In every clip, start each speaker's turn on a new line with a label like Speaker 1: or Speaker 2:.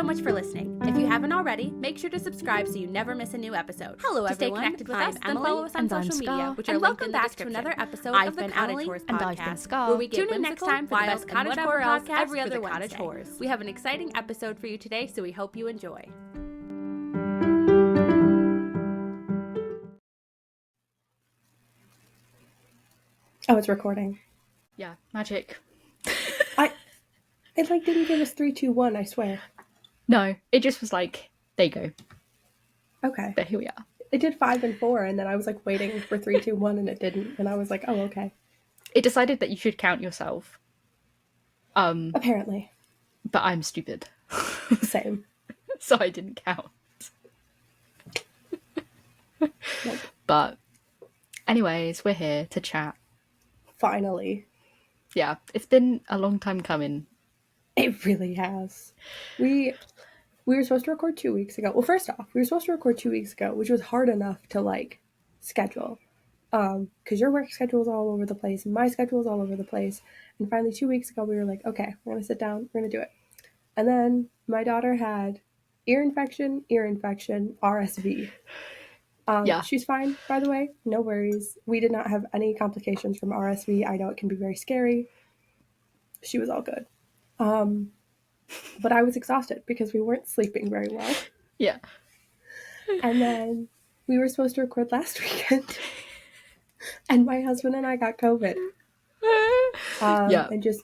Speaker 1: so much for listening. If you haven't already, make sure to subscribe so you never miss a new episode. Hello, everyone. To stay connected with us, then follow us on social media, which are linked in the description. And welcome back to another episode of the Cottage Horse Podcast,
Speaker 2: I've been Scar.
Speaker 1: where we get tune in next time for the best
Speaker 2: Wild,
Speaker 1: cottage horror podcast
Speaker 2: every other
Speaker 1: for the cottage
Speaker 2: Wednesday.
Speaker 1: horrors. We have an exciting episode for you today, so we hope you enjoy.
Speaker 3: Oh, it's recording.
Speaker 2: Yeah, magic.
Speaker 3: It didn't give us 3, 2, 1, I swear.
Speaker 2: No, it just was like, there you go.
Speaker 3: Okay.
Speaker 2: But here we are.
Speaker 3: It did 5 and 4, and then I was waiting for 3, 2, 1, and it didn't. And I was like, oh, okay.
Speaker 2: It decided that you should count yourself.
Speaker 3: Apparently.
Speaker 2: But I'm stupid.
Speaker 3: Same.
Speaker 2: So I didn't count.
Speaker 3: Nope.
Speaker 2: But anyways, we're here to chat.
Speaker 3: Finally.
Speaker 2: Yeah, it's been a long time coming.
Speaker 3: It really has. We were supposed to record 2 weeks ago. Well, first off, we were supposed to record 2 weeks ago, which was hard enough to schedule. Because your work schedule is all over the place, and my schedule is all over the place. And finally 2 weeks ago, we were like, okay, we're gonna sit down, we're gonna do it. And then my daughter had ear infection, RSV.
Speaker 2: Yeah.
Speaker 3: She's fine, by the way. No worries. We did not have any complications from RSV. I know it can be very scary. She was all good. But I was exhausted because we weren't sleeping very well.
Speaker 2: Yeah.
Speaker 3: And then we were supposed to record last weekend. And my husband and I got COVID.
Speaker 2: Yeah.
Speaker 3: And just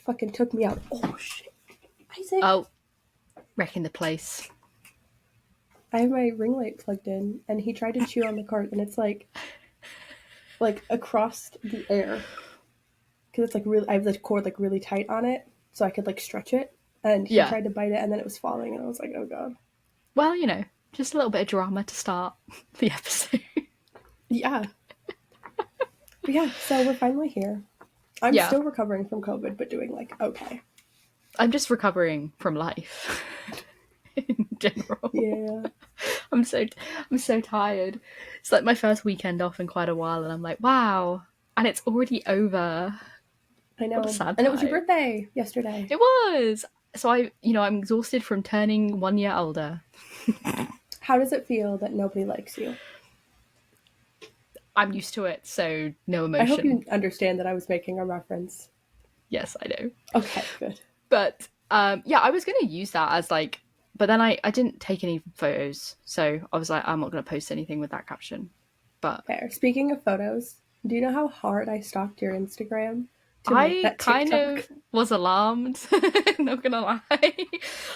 Speaker 3: fucking took me out. Oh, shit. Isaac.
Speaker 2: Oh, wrecking the place.
Speaker 3: I have my ring light plugged in, and he tried to chew on the cord, and it's like across the air. Because it's really, I have the cord really tight on it, so I could stretch it. And he tried to bite it, and then it was falling, and I was like, oh god.
Speaker 2: Well, just a little bit of drama to start the episode.
Speaker 3: Yeah. But yeah, so we're finally here. I'm still recovering from COVID, but doing okay.
Speaker 2: I'm just recovering from life in general.
Speaker 3: Yeah.
Speaker 2: I'm so tired. It's my first weekend off in quite a while, and I'm like, wow, and it's already over.
Speaker 3: I know.
Speaker 2: What a sad
Speaker 3: and it was your
Speaker 2: time.
Speaker 3: birthday yesterday.
Speaker 2: It was. So I'm exhausted from turning 1 year older.
Speaker 3: How does it feel that nobody likes you?
Speaker 2: I'm used to it, so no emotion.
Speaker 3: I hope you understand that I was making a reference.
Speaker 2: Yes, I know.
Speaker 3: Okay, good.
Speaker 2: But I was going to use that as but then I didn't take any photos, so I was like, I'm not going to post anything with that caption. But
Speaker 3: fair. Speaking of photos, do you know how hard I stalked your Instagram?
Speaker 2: I kind of was alarmed, not gonna lie. I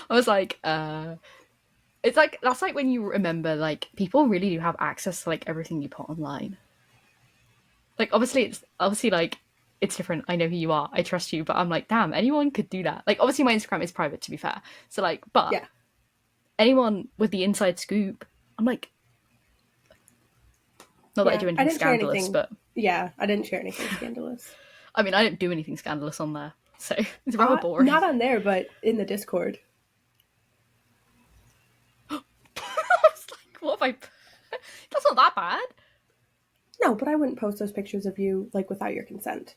Speaker 2: was like, it's that's when you remember people really do have access to everything you put online. Obviously it's different. I know who you are. I trust you, but I'm like, damn, anyone could do that. Obviously my Instagram is private, to be fair. So but yeah. Anyone with the inside scoop, I'm like, not that I do anything scandalous, but
Speaker 3: yeah, I didn't share anything scandalous.
Speaker 2: I mean, I don't do anything scandalous on there, so it's rather boring.
Speaker 3: Not on there, but in the Discord.
Speaker 2: I was like, what have I... That's not that bad.
Speaker 3: No, but I wouldn't post those pictures of you, without your consent.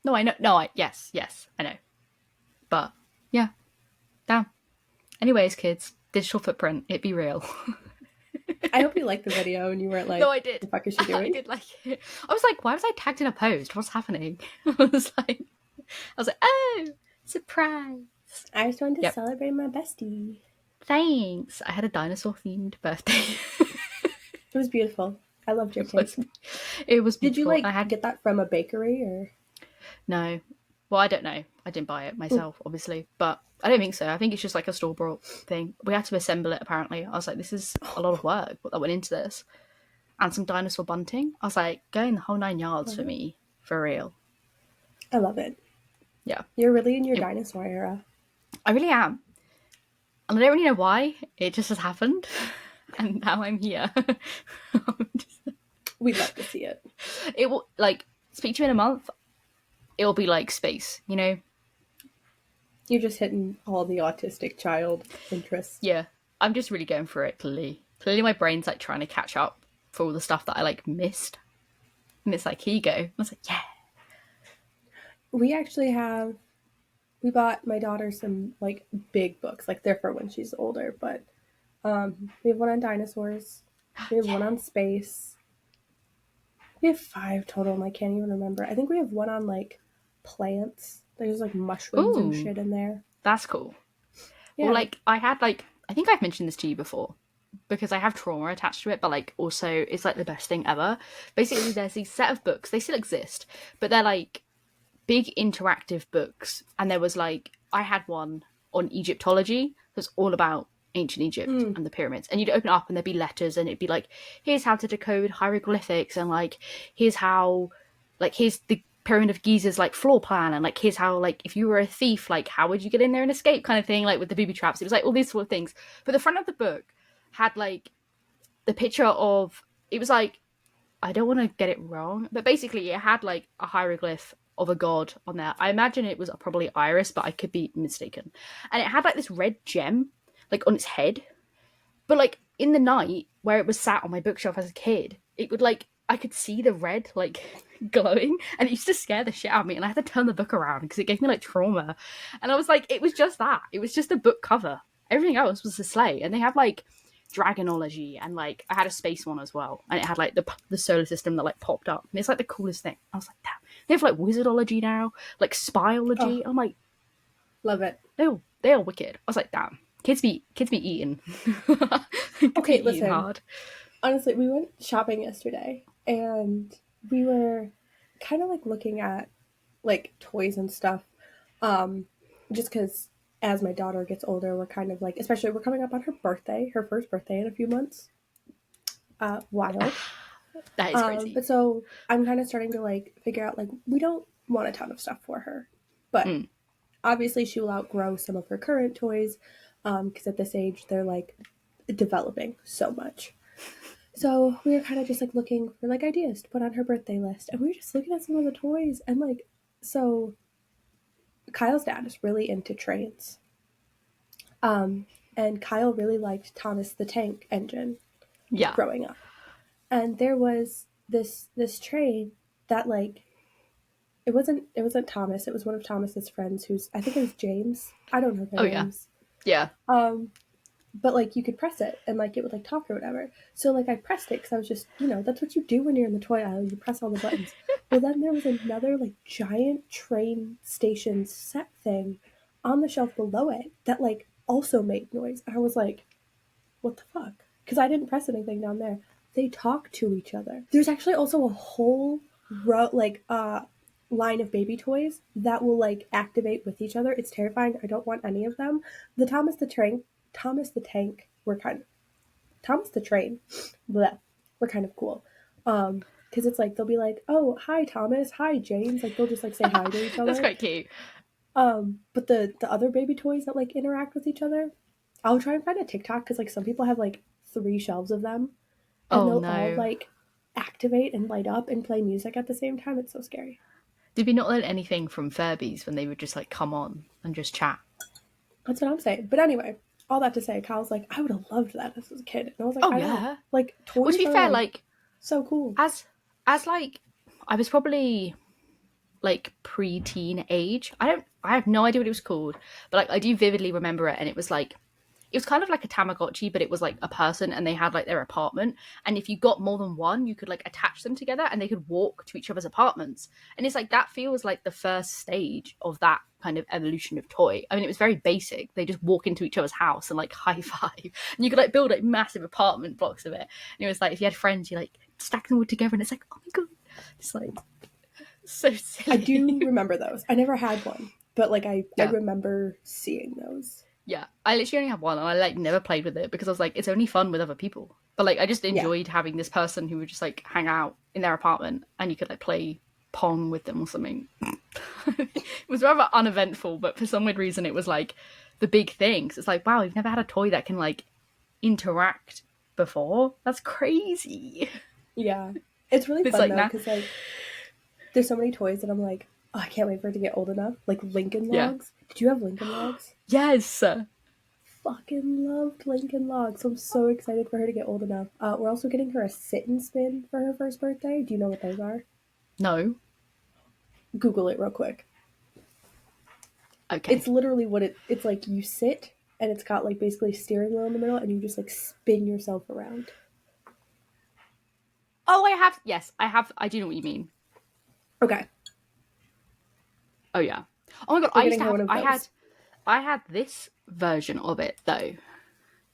Speaker 2: No, I know. No, yes, I know. But, yeah. Damn. Anyways, kids, digital footprint, it be real.
Speaker 3: I hope you liked the video and you weren't like,
Speaker 2: no, I did.
Speaker 3: The fuck is she doing?
Speaker 2: I did like it. I was like, why was I tagged in a post? What's happening? I was like, oh, surprise.
Speaker 3: I just wanted to celebrate my bestie.
Speaker 2: Thanks. I had a dinosaur themed birthday.
Speaker 3: It was beautiful. I loved your cake.
Speaker 2: It was
Speaker 3: Did
Speaker 2: beautiful.
Speaker 3: you get that from a bakery or?
Speaker 2: No. Well, I don't know. I didn't buy it myself, obviously, but I don't think so. I think it's just a store-bought thing. We had to assemble it, apparently. I was like, this is a lot of work that went into this. And some dinosaur bunting. I was like, going the whole 9 yards for me, for real.
Speaker 3: I love it.
Speaker 2: Yeah.
Speaker 3: You're really in your dinosaur era.
Speaker 2: I really am. And I don't really know why. It just has happened. And now I'm here.
Speaker 3: We'd love to see it.
Speaker 2: It will, speak to you in a month. It will be space, You're
Speaker 3: just hitting all the autistic child interests.
Speaker 2: Yeah. I'm just really going for it, clearly. Clearly my brain's trying to catch up for all the stuff that I missed. And it's here you go. I was like, yeah.
Speaker 3: We actually have we bought my daughter some like big books, like they're for when she's older, but we have one on dinosaurs, we have one on space, we have 5 total and I can't even remember. I think we have one on like plants. There's like mushrooms and shit in there.
Speaker 2: That's cool.
Speaker 3: Yeah.
Speaker 2: Well, like I think I've mentioned this to you before because I have trauma attached to it, but like also it's like the best thing ever. Basically, there's these set of books, they still exist, but they're like big interactive books. And there was like, I had one on Egyptology that's all about ancient Egypt and the pyramids. And you'd open it up and there'd be letters and it'd be like, here's how to decode hieroglyphics and like, here's how, like, here's the Pyramid of Giza's like floor plan and like, here's how, like, if you were a thief, like, how would you get in there and escape kind of thing, like with the booby traps. It was like all these sort of things. But the front of the book had like the picture of, it was like, I don't want to get it wrong, but basically it had like a hieroglyph of a god on there. I imagine it was probably Iris, but I could be mistaken. And it had like this red gem like on its head. But like in the night where it was sat on my bookshelf as a kid, it would like, I could see the red like glowing and it used to scare the shit out of me and I had to turn the book around because it gave me like trauma. And I was like, it was just that. It was just a book cover. Everything else was a sleigh. And they have like dragonology and like I had a space one as well and it had like the solar system that like popped up and it's like the coolest thing. I was like, damn, they have like wizardology now, like spyology. I'm like,
Speaker 3: love it.
Speaker 2: They are wicked. I was like, damn, kids be eating.
Speaker 3: Okay, listen, hard. Honestly, we went shopping yesterday and we were kind of like looking at like toys and stuff just because as my daughter gets older, we're kind of like, especially we're coming up on her birthday, her first birthday in a few months. Wild.
Speaker 2: That is crazy.
Speaker 3: But so I'm kind of starting to like figure out like, we don't want a ton of stuff for her, but obviously she will outgrow some of her current toys because at this age they're like developing so much. So we were kind of just like looking for like ideas to put on her birthday list and we were just looking at some of the toys and like, so Kyle's dad is really into trains. And Kyle really liked Thomas the Tank Engine growing up. And there was this train that like it wasn't Thomas, it was one of Thomas's friends who's I think it was James. I don't know their names.
Speaker 2: Yeah.
Speaker 3: But like you could press it and like it would like talk or whatever. So like I pressed it because I was just, you know, that's what you do when you're in the toy aisle. You press all the buttons. Well, then there was another like giant train station set thing on the shelf below it that like also made noise. And I was like, what the fuck? Because I didn't press anything down there. They talk to each other. There's actually also a whole row like line of baby toys that will like activate with each other. It's terrifying. I don't want any of them. The Thomas the Train were kind of Thomas the Train bleh, were kind of cool because it's like they'll be like, oh hi Thomas, hi James, like they'll just like say hi to each other.
Speaker 2: That's quite cute.
Speaker 3: But the other baby toys that like interact with each other, I'll try and find a TikTok because like some people have like 3 shelves of them and they'll all like activate and light up and play music at the same time. It's so scary.
Speaker 2: Did we not learn anything from Furbies when they would just like come on and just chat?
Speaker 3: That's what I'm saying. But anyway, all that to say, Kyle's like, I would have loved that as a kid. And I was like, know. Like, toys
Speaker 2: well, to be fair, like,
Speaker 3: so cool.
Speaker 2: As like, I was probably like pre-teen age. I have no idea what it was called, but like I do vividly remember it, and it was like, it was kind of like a Tamagotchi, but it was like a person and they had like their apartment. And if you got more than one, you could like attach them together and they could walk to each other's apartments. And it's like, that feels like the first stage of that kind of evolution of toy. I mean, it was very basic. They just walk into each other's house and like high five. And you could like build like massive apartment blocks of it. And it was like, if you had friends, you like stack them all together and it's like, oh my God. It's like so silly.
Speaker 3: I do remember those. I never had one, but like I remember seeing those.
Speaker 2: Yeah, I literally only have one and I like never played with it because I was like, it's only fun with other people. But like I just enjoyed having this person who would just like hang out in their apartment and you could like play Pong with them or something. It was rather uneventful, but for some weird reason it was like the big thing. So it's like, wow, we've never had a toy that can like interact before. That's crazy.
Speaker 3: Yeah, it's really fun though because like there's so many toys that I'm like, oh, I can't wait for it to get old enough. Like Lincoln Logs. Did you have Lincoln Logs?
Speaker 2: Yes.
Speaker 3: Fucking loved Lincoln Logs. So I'm so excited for her to get old enough. We're also getting her a sit and spin for her first birthday. Do you know what those are?
Speaker 2: No.
Speaker 3: Google it real quick.
Speaker 2: Okay.
Speaker 3: It's literally what it's like. You sit and it's got like basically a steering wheel in the middle and you just like spin yourself around.
Speaker 2: Oh, I have. Yes, I have. I do know what you mean.
Speaker 3: Okay.
Speaker 2: Oh yeah. Oh my god,
Speaker 3: We're
Speaker 2: I used to
Speaker 3: gonna
Speaker 2: have.
Speaker 3: get one of those.
Speaker 2: I had this version of it though,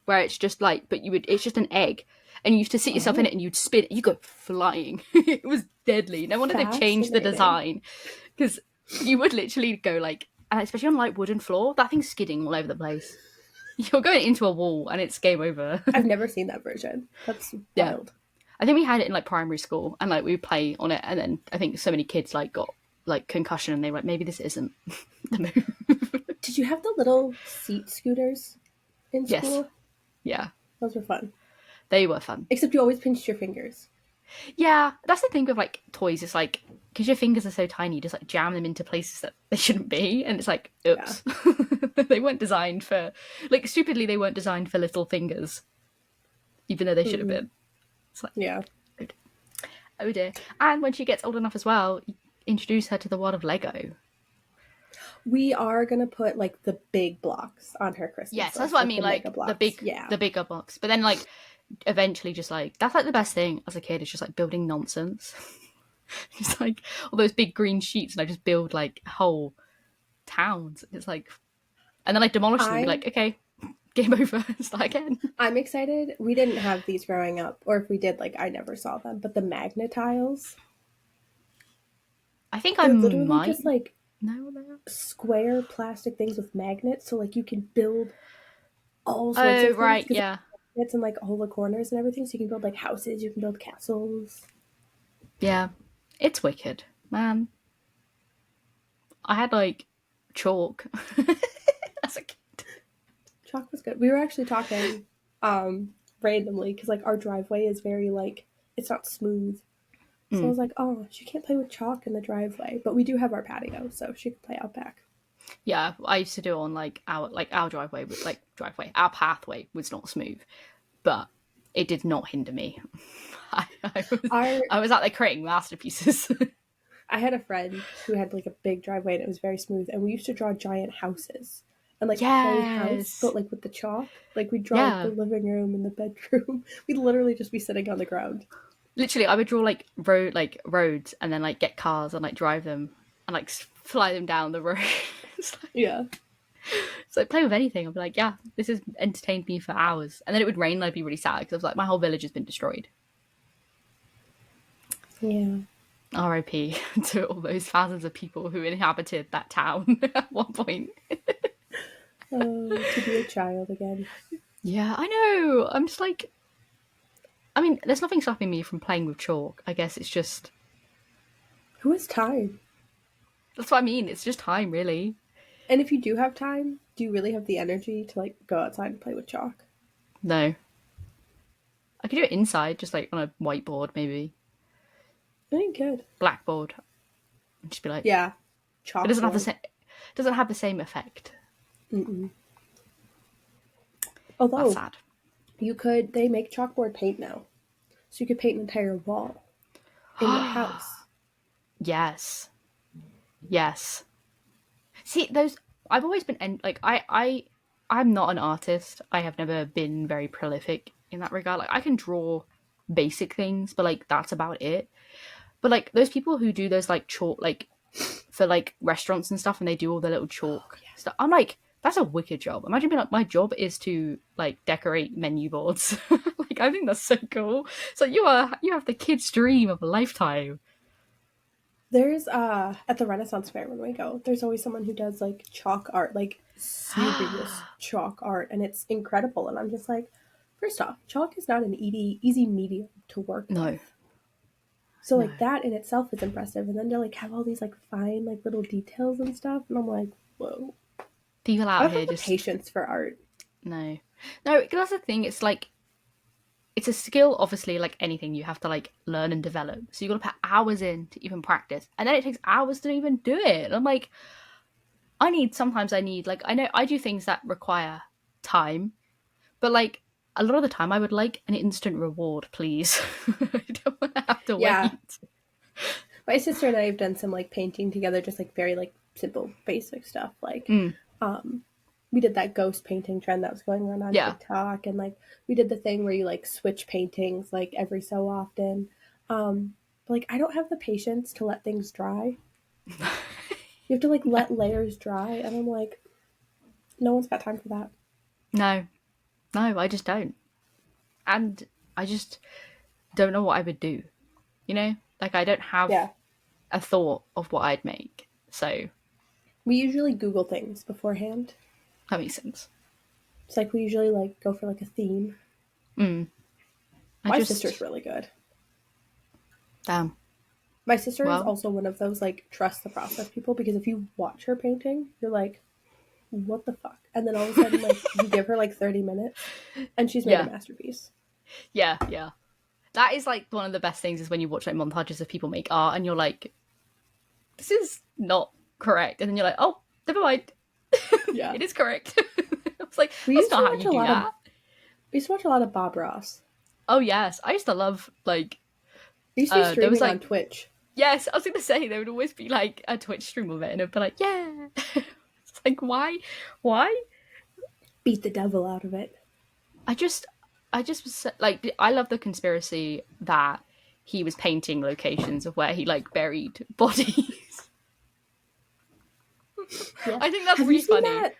Speaker 2: where it's just like, but it's just an egg, and you used to sit yourself in it, and you'd spin it. You go flying. It was deadly. No wonder they've changed the design, because you would literally go like, and especially on like wooden floor, that thing's skidding all over the place. You're going into a wall, and it's game over.
Speaker 3: I've never seen that version. That's wild.
Speaker 2: I think we had it in like primary school, and like we would play on it, and then I think so many kids like got like concussion, and they were like, maybe this isn't the move.
Speaker 3: Did you have the little seat scooters in school?
Speaker 2: Yes. Yeah.
Speaker 3: Those were fun.
Speaker 2: They were fun.
Speaker 3: Except you always pinched your fingers.
Speaker 2: Yeah, that's the thing with like toys. It's like, because your fingers are so tiny, you just like jam them into places that they shouldn't be, and it's like, oops. Yeah. They weren't designed for, like, stupidly, they weren't designed for little fingers, even though they should have been. It's like,
Speaker 3: yeah.
Speaker 2: Oh dear. And when she gets old enough as well, introduce her to the world of Lego.
Speaker 3: We are gonna put like the big blocks on her Christmas.
Speaker 2: Yes, that's what I mean, like the bigger blocks. But then like eventually just like, that's like the best thing as a kid, is just like building nonsense. Just like all those big green sheets, and I just build like whole towns. It's like, and then I demolish them and be like, okay, game over, start again.
Speaker 3: I'm excited. We didn't have these growing up, or if we did, like I never saw them. But the magnetiles,
Speaker 2: I think I might
Speaker 3: just like square plastic things with magnets, so like you can build all sorts of things.
Speaker 2: Yeah.
Speaker 3: It's in like all the corners and everything, so you can build like houses, you can build castles.
Speaker 2: Yeah, it's wicked, man. I had like chalk as a kid.
Speaker 3: Chalk was good. We were actually talking randomly because like our driveway is very like, it's not smooth. So I was like, oh, she can't play with chalk in the driveway, but we do have our patio, so she can play out back.
Speaker 2: Yeah, I used to do it on like our driveway, our pathway was not smooth, but it did not hinder me. I was out there creating masterpieces.
Speaker 3: I had a friend who had like a big driveway and it was very smooth, and we used to draw giant houses and like play house, but like with the chalk. Like we'd draw the living room and the bedroom. We'd literally just be sitting on the ground.
Speaker 2: Literally, I would draw like roads, and then like get cars and like drive them and like fly them down the road.
Speaker 3: Yeah.
Speaker 2: So play with anything. I'd be like, yeah, this has entertained me for hours. And then it would rain and I'd be really sad because I was like, my whole village has been destroyed.
Speaker 3: Yeah.
Speaker 2: R.I.P. to all those thousands of people who inhabited that town at one point.
Speaker 3: To be a child again.
Speaker 2: Yeah, I know. I'm just like, I mean, there's nothing stopping me from playing with chalk. I guess it's just...
Speaker 3: Who has time?
Speaker 2: That's what I mean. It's just time, really.
Speaker 3: And if you do have time, do you really have the energy to like go outside and play with chalk?
Speaker 2: No. I could do it inside, just like on a whiteboard, maybe.
Speaker 3: I think good.
Speaker 2: Blackboard. And just be like,
Speaker 3: yeah, chalk.
Speaker 2: It doesn't have the same effect.
Speaker 3: Mm-mm. Although
Speaker 2: that's sad.
Speaker 3: They make chalkboard paint now, so you could paint an entire wall in your house. Yes.
Speaker 2: See, I've always been like I'm not an artist. I have never been very prolific in that regard. Like I can draw basic things, but like that's about it. But like those people who do those like chalk, like for like restaurants and stuff, and they do all the little chalk stuff. I'm like, that's a wicked job. Imagine being like, my job is to like decorate menu boards. Like I think that's so cool. So you have the kid's dream of a lifetime.
Speaker 3: There's at the Renaissance Fair when we go, there's always someone who does like chalk art, like serious chalk art, and it's incredible. And I'm just like, first off, chalk is not an easy medium to work with. So like that in itself is impressive, and then to like have all these like fine like little details and stuff, and I'm like, whoa.
Speaker 2: People out here
Speaker 3: just patience for art.
Speaker 2: No, that's the thing. It's like, it's a skill, obviously, like anything you have to like learn and develop. So you got to put hours in to even practice, and then it takes hours to even do it. And I'm like, sometimes I need like, I know I do things that require time, but like a lot of the time I would like an instant reward, please. I don't want to have to wait.
Speaker 3: My sister and I have done some like painting together, just like very like simple, basic stuff. Like, we did that ghost painting trend that was going around on TikTok, and like we did the thing where you like switch paintings like every so often. But like I don't have the patience to let things dry. You have to like let layers dry, and I'm like, no one's got time for that.
Speaker 2: No, I just don't, and I just don't know what I would do. You know, like I don't have a thought of what I'd make. So
Speaker 3: we usually Google things beforehand.
Speaker 2: That makes sense.
Speaker 3: It's like we usually like go for like a theme. My sister's really good.
Speaker 2: Damn.
Speaker 3: My sister is also one of those like trust the process people, because if you watch her painting, you're like, what the fuck? And then all of a sudden like you give her like 30 minutes and she's made a masterpiece.
Speaker 2: Yeah. That is like one of the best things is when you watch like montages of people make art and you're like, this is not correct. And then you're like, oh, never mind. Yeah. It is correct. I was like, that's not how you do that.
Speaker 3: We used to watch a lot of Bob Ross.
Speaker 2: Oh, yes. I used to love, like...
Speaker 3: They used to be streaming on Twitch.
Speaker 2: Yes, I was going to say, there would always be, like, a Twitch stream of it, and it'd be like, yeah! It's like, why?
Speaker 3: Beat the devil out of it.
Speaker 2: I just was, like, I love the conspiracy that he was painting locations of where he, like, buried bodies. Yeah. I think that's really funny.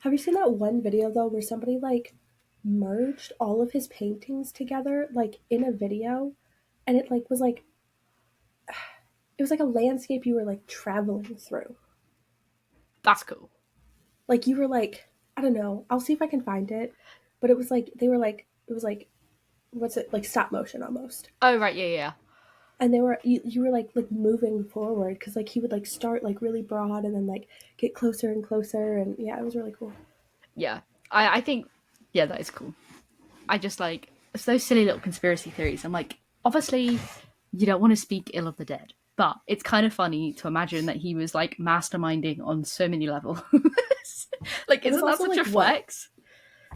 Speaker 3: Have you seen that one video, though, where somebody, like, merged all of his paintings together, like, in a video, and it, like, was, like, it was, like, a landscape you were, like, traveling through.
Speaker 2: That's cool.
Speaker 3: Like, you were, like, I don't know, I'll see if I can find it, but it was, like, they were, like, it was, like, what's it, like, stop motion, almost.
Speaker 2: Oh, right, yeah.
Speaker 3: And they were, you were, like, moving forward, because, like, he would, like, start, like, really broad, and then, like, get closer and closer, and, yeah, it was really cool.
Speaker 2: Yeah, I think, yeah, that is cool. I just, like, it's those silly little conspiracy theories. I'm like, obviously, you don't want to speak ill of the dead, but it's kind of funny to imagine that he was, like, masterminding on so many levels. Like, isn't that such a flex?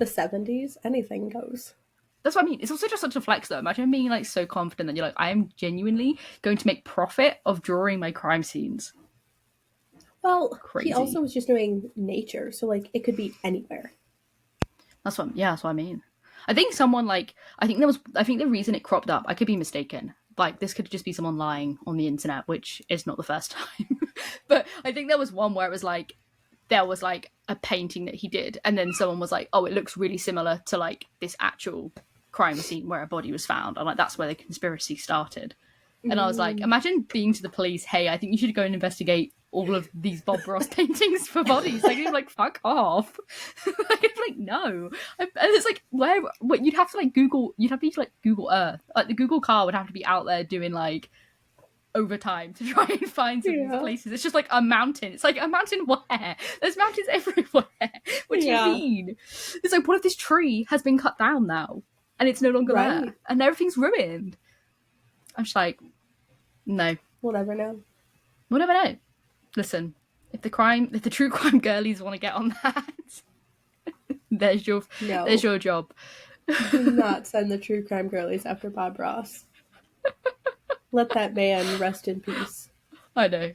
Speaker 3: The 70s, anything goes.
Speaker 2: That's what I mean. It's also just such a flex, though. Imagine being, like, so confident that you're like, I am genuinely going to make profit of drawing my crime scenes.
Speaker 3: Well, crazy. He also was just doing nature, so, like, it could be anywhere.
Speaker 2: That's what I mean. I think someone, like, I think the reason it cropped up, I could be mistaken. Like, this could just be someone lying on the internet, which is not the first time. But I think there was one where it was, like, there was, like, a painting that he did, and then someone was like, oh, it looks really similar to, like, this actual crime scene where a body was found. And, like, that's where the conspiracy started. And I was like, imagine being to the police, hey, I think you should go and investigate all of these Bob Ross paintings for bodies. Like, you're like, fuck off. Like, it's like, no. And it's like, what you'd have to, like, Google, you'd have to use, like, Google Earth. Like, the Google car would have to be out there doing, like, overtime to try and find some of these places. It's just, like, a mountain. It's like, a mountain where? There's mountains everywhere. What do you mean? It's like, what if this tree has been cut down now? And it's no longer there? And everything's ruined. I'm just like, no.
Speaker 3: We'll never know.
Speaker 2: We'll never know. Listen, if the true crime girlies want to get on that, there's your job.
Speaker 3: Do not send the true crime girlies after Bob Ross. Let that man rest in peace.
Speaker 2: I know.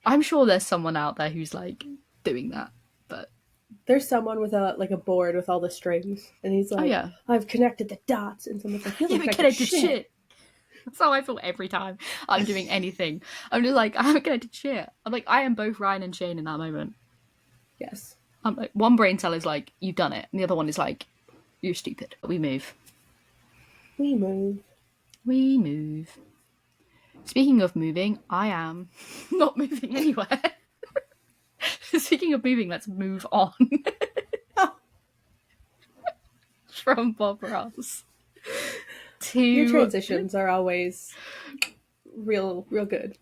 Speaker 2: I'm sure there's someone out there who's like doing that, but
Speaker 3: there's someone with a board with all the strings, and he's like, I've connected the dots, and someone's like, you haven't connected shit.
Speaker 2: That's how I feel every time I'm doing anything. I'm just like, I haven't connected shit. I'm like, I am both Ryan and Shane in that moment.
Speaker 3: Yes.
Speaker 2: I'm like, one brain cell is like, you've done it. And the other one is like, you're stupid. We move.
Speaker 3: We move.
Speaker 2: We move. Speaking of moving, I am not moving anywhere. Speaking of moving, let's move on. From Bob Ross.
Speaker 3: Your transitions are always real good.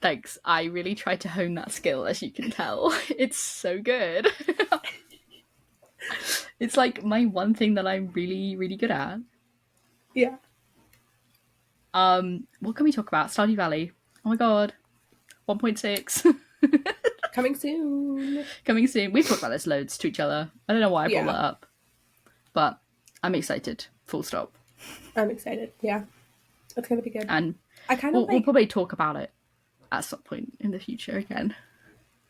Speaker 2: Thanks. I really tried to hone that skill, as you can tell. It's so good. It's like my one thing that I'm really, really good at.
Speaker 3: Yeah.
Speaker 2: What can we talk about? Stardew Valley. Oh my god. 1.6.
Speaker 3: Coming soon.
Speaker 2: Coming soon. We've talked about this loads to each other. I don't know why I brought that up. But I'm excited. Full stop.
Speaker 3: I'm excited. Yeah. It's going to be good.
Speaker 2: And we'll probably talk about it at some point in the future again.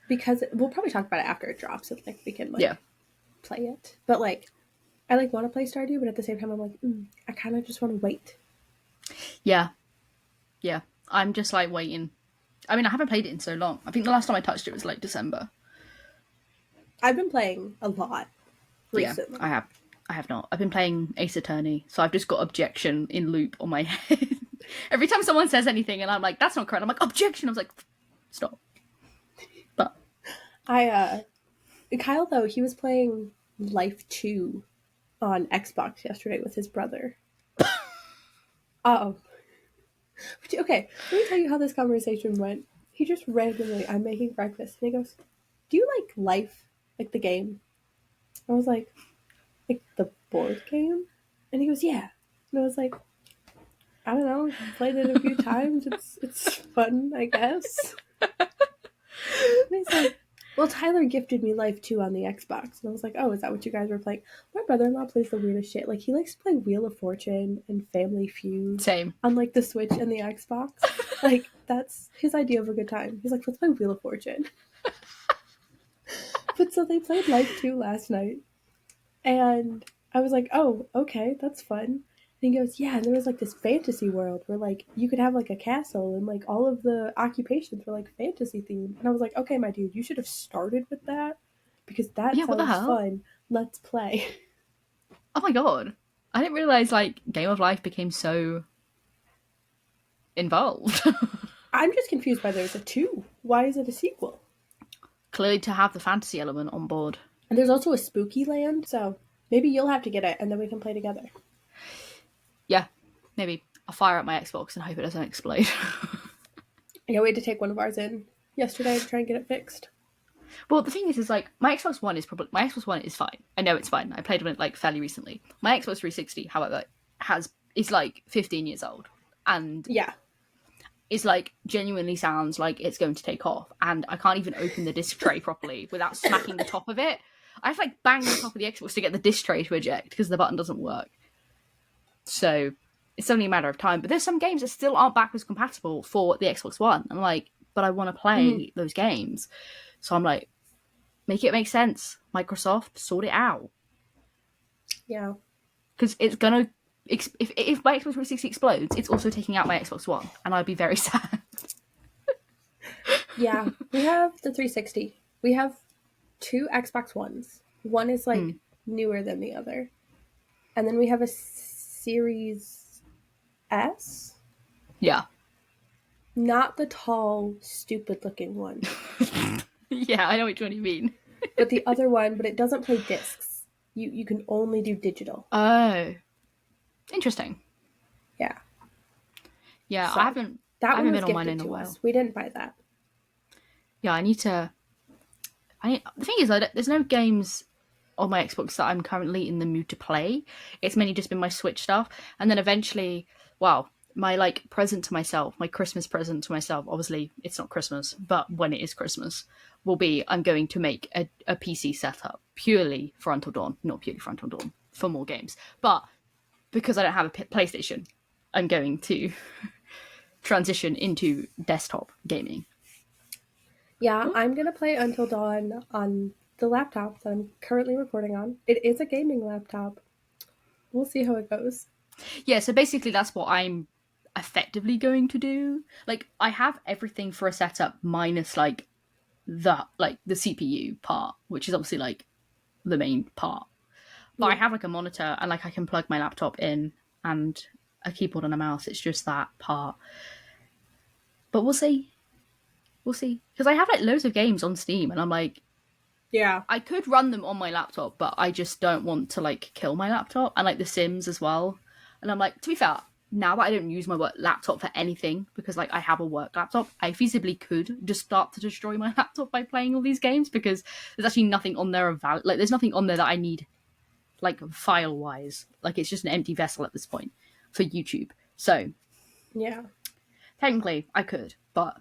Speaker 3: Because we'll probably talk about it after it drops, and like we can like play it. But like, I like want to play Stardew, but at the same time, I'm like, I kind of just want to wait.
Speaker 2: Yeah. I'm just like waiting. I mean, I haven't played it in so long. I think the last time I touched it was like December.
Speaker 3: I've been playing a lot recently.
Speaker 2: Yeah, I have not. I've been playing Ace Attorney, so I've just got objection in loop on my head. Every time someone says anything and I'm like, that's not correct, I'm like, objection. I was like, stop. But
Speaker 3: Kyle, though, he was playing Life 2 on Xbox yesterday with his brother. Okay, let me tell you how this conversation went. He just randomly, I'm making breakfast, and he goes, do you like Life, like the game? I was like the board game? And he goes, yeah. And I was like, I don't know, played it a few times, it's fun, I guess. And he's like, well, Tyler gifted me Life 2 on the Xbox. And I was like, oh, is that what you guys were playing? My brother-in-law plays the weirdest shit. Like, he likes to play Wheel of Fortune and Family Feud.
Speaker 2: Same.
Speaker 3: On, like, the Switch and the Xbox. Like, that's his idea of a good time. He's like, let's play Wheel of Fortune. But so they played Life 2 last night. And I was like, oh, okay, that's fun. And he goes, yeah, and there was like this fantasy world where like you could have like a castle and like all of the occupations were like fantasy themed. And I was like, okay, my dude, you should have started with that because that sounds fun. Let's play.
Speaker 2: Oh my god. I didn't realize like Game of Life became so involved.
Speaker 3: I'm just confused why there's a 2. Why is it a sequel?
Speaker 2: Clearly to have the fantasy element on board.
Speaker 3: And there's also a spooky land, so maybe you'll have to get it and then we can play together.
Speaker 2: Yeah, maybe. I'll fire up my Xbox and hope it doesn't explode.
Speaker 3: Yeah, we had to take one of ours in yesterday to try and get it fixed.
Speaker 2: Well, the thing is like, my Xbox One is fine. I know it's fine. I played with it like fairly recently. My Xbox 360, however, is like 15 years old. And it's like genuinely sounds like it's going to take off. And I can't even open the disc tray properly without smacking the top of it. I have to like bang the top of the Xbox to get the disc tray to eject because the button doesn't work. So it's only a matter of time. But there's some games that still aren't backwards compatible for the Xbox One. I'm like, but I want to play those games. So I'm like, make it make sense. Microsoft, sort it out.
Speaker 3: Yeah.
Speaker 2: Because it's going to... If my Xbox 360 explodes, it's also taking out my Xbox One. And I'd be very sad.
Speaker 3: Yeah. We have the 360. We have 2 Xbox Ones. One is like newer than the other. And then we have a Series S?
Speaker 2: Yeah.
Speaker 3: Not the tall, stupid-looking one.
Speaker 2: Yeah, I know which one you mean.
Speaker 3: But the other one, but it doesn't play discs. You can only do digital.
Speaker 2: Oh. Interesting.
Speaker 3: Yeah.
Speaker 2: Yeah,
Speaker 3: so
Speaker 2: I haven't been on mine in a while.
Speaker 3: Us. We didn't buy that.
Speaker 2: Yeah, the thing is, there's no games on my Xbox that I'm currently in the mood to play. It's mainly just been my Switch stuff. And then eventually, my like present to myself, my Christmas present to myself, obviously it's not Christmas, but when it is Christmas, will be I'm going to make a PC setup purely for Until Dawn, not purely for Until Dawn, for more games. But because I don't have a PlayStation, I'm going to transition into desktop gaming.
Speaker 3: Yeah, I'm going to play Until Dawn on the laptop that I'm currently recording on. It is a gaming laptop. We'll see how it goes.
Speaker 2: Yeah, so basically that's what I'm effectively going to do. Like, I have everything for a setup minus like the CPU part, which is obviously like the main part. But I have like a monitor and like I can plug my laptop in and a keyboard and a mouse. It's just that part. But we'll see. We'll see. Because I have like loads of games on Steam and I'm like,
Speaker 3: yeah,
Speaker 2: I could run them on my laptop, but I just don't want to like kill my laptop. And like The Sims as well. And I'm like, to be fair, now that I don't use my work laptop for anything, because like I have a work laptop, I feasibly could just start to destroy my laptop by playing all these games because there's actually nothing on there of like there's nothing on there that I need like file wise. Like it's just an empty vessel at this point for YouTube. So
Speaker 3: yeah,
Speaker 2: technically I could, but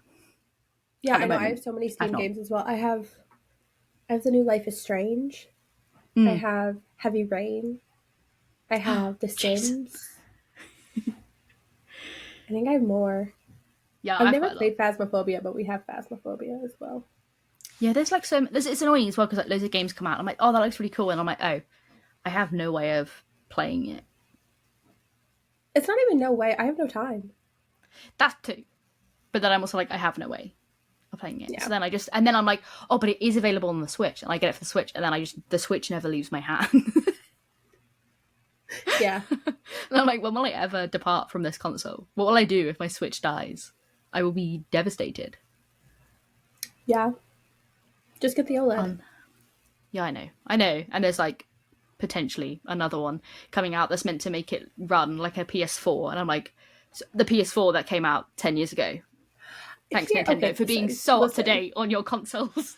Speaker 3: yeah, I know I have so many Steam games as well. I have the new Life is Strange. I have Heavy Rain. I have The Sims. I think I have more.
Speaker 2: Yeah,
Speaker 3: I've never played Phasmophobia, but we have Phasmophobia as well.
Speaker 2: Yeah, there's like it's annoying as well because like loads of games come out. And I'm like, oh, that looks really cool, and I'm like, oh, I have no way of playing it.
Speaker 3: It's not even no way. I have no time.
Speaker 2: That too, but then I'm also like, I have no way of playing it. Yeah. So then and then I'm like, oh, but it is available on the Switch, and I get it for the Switch, and then the Switch never leaves my hand.
Speaker 3: Yeah.
Speaker 2: And I'm like, when will I ever depart from this console? What will I do if my Switch dies? I will be devastated.
Speaker 3: Yeah. Just get the OLED.
Speaker 2: Yeah, I know. And there's like potentially another one coming out that's meant to make it run like a PS4. And I'm like, the PS4 that came out 10 years ago. Thanks, Nintendo, for being so up to date on your consoles.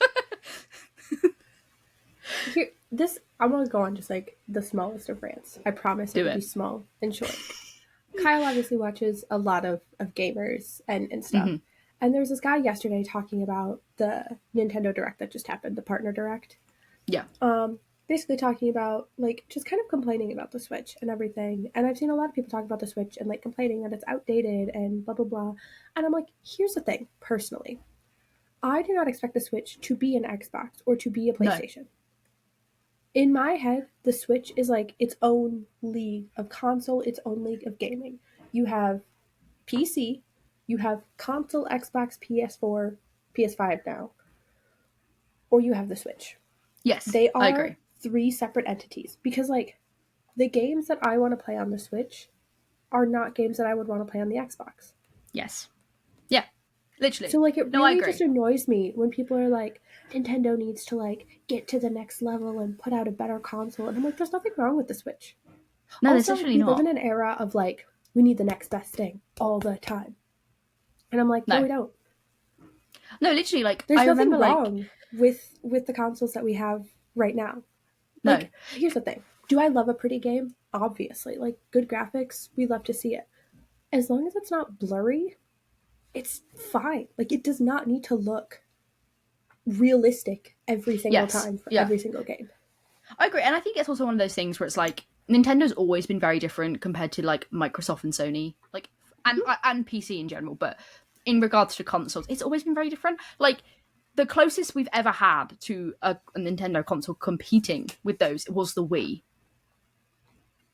Speaker 3: I'm going to go on just like the smallest of rants. I promise it will be small and short. Kyle obviously watches a lot of gamers and stuff. Mm-hmm. And there was this guy yesterday talking about the Nintendo Direct that just happened, the partner Direct.
Speaker 2: Yeah.
Speaker 3: Basically talking about, like, just kind of complaining about the Switch and everything. And I've seen a lot of people talk about the Switch and, like, complaining that it's outdated and blah, blah, blah. And I'm like, here's the thing, personally. I do not expect the Switch to be an Xbox or to be a PlayStation. No. In my head, the Switch is, like, its own league of console, its own league of gaming. You have PC, you have console, Xbox, PS4, PS5 now, or you have the Switch.
Speaker 2: Yes,
Speaker 3: they are
Speaker 2: I agree.
Speaker 3: 3 separate entities because, like, the games that I want to play on the Switch are not games that I would want to play on the Xbox.
Speaker 2: Yes. Yeah, literally.
Speaker 3: So, like, it really just annoys me when people are like, Nintendo needs to, like, get to the next level and put out a better console. And I'm like, there's nothing wrong with the Switch.
Speaker 2: No, there's literally not.
Speaker 3: We live in an era of, like, we need the next best thing all the time. And I'm like, no, we don't.
Speaker 2: No, literally, like,
Speaker 3: there's nothing wrong with the consoles that we have right now. Like, no. Here's the thing. Do I love a pretty game? Obviously. Like, good graphics, we love to see it. As long as it's not blurry, it's fine. Like, it does not need to look realistic every single time for every single game.
Speaker 2: I agree. And I think it's also one of those things where it's like, Nintendo's always been very different compared to, like, Microsoft and Sony. Like, and PC in general, but in regards to consoles, it's always been very different. Like, the closest we've ever had to a Nintendo console competing with those was the Wii.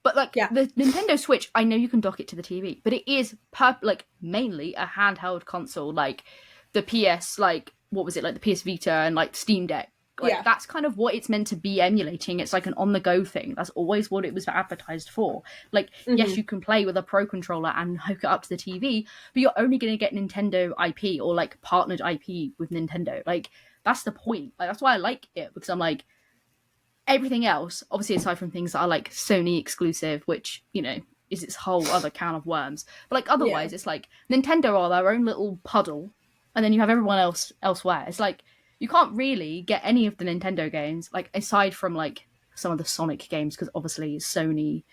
Speaker 2: But, like, the Nintendo Switch, I know you can dock it to the TV, but it is, mainly a handheld console, like, the PS, like, what was it, like, the PS Vita and, like, Steam Deck. Like, that's kind of what it's meant to be emulating. It's like an on-the-go thing. That's always what it was advertised for. Like, yes, you can play with a Pro Controller and hook it up to the TV, but you're only going to get Nintendo IP or, like, partnered IP with Nintendo. Like, that's the point. Like, that's why I like it, because I'm like, everything else, obviously aside from things that are, like, Sony exclusive, which, you know, is its whole other can of worms. But, like, otherwise, it's like, Nintendo are their own little puddle, and then you have everyone else elsewhere. It's like, you can't really get any of the Nintendo games, like, aside from, like, some of the Sonic games, because obviously Sony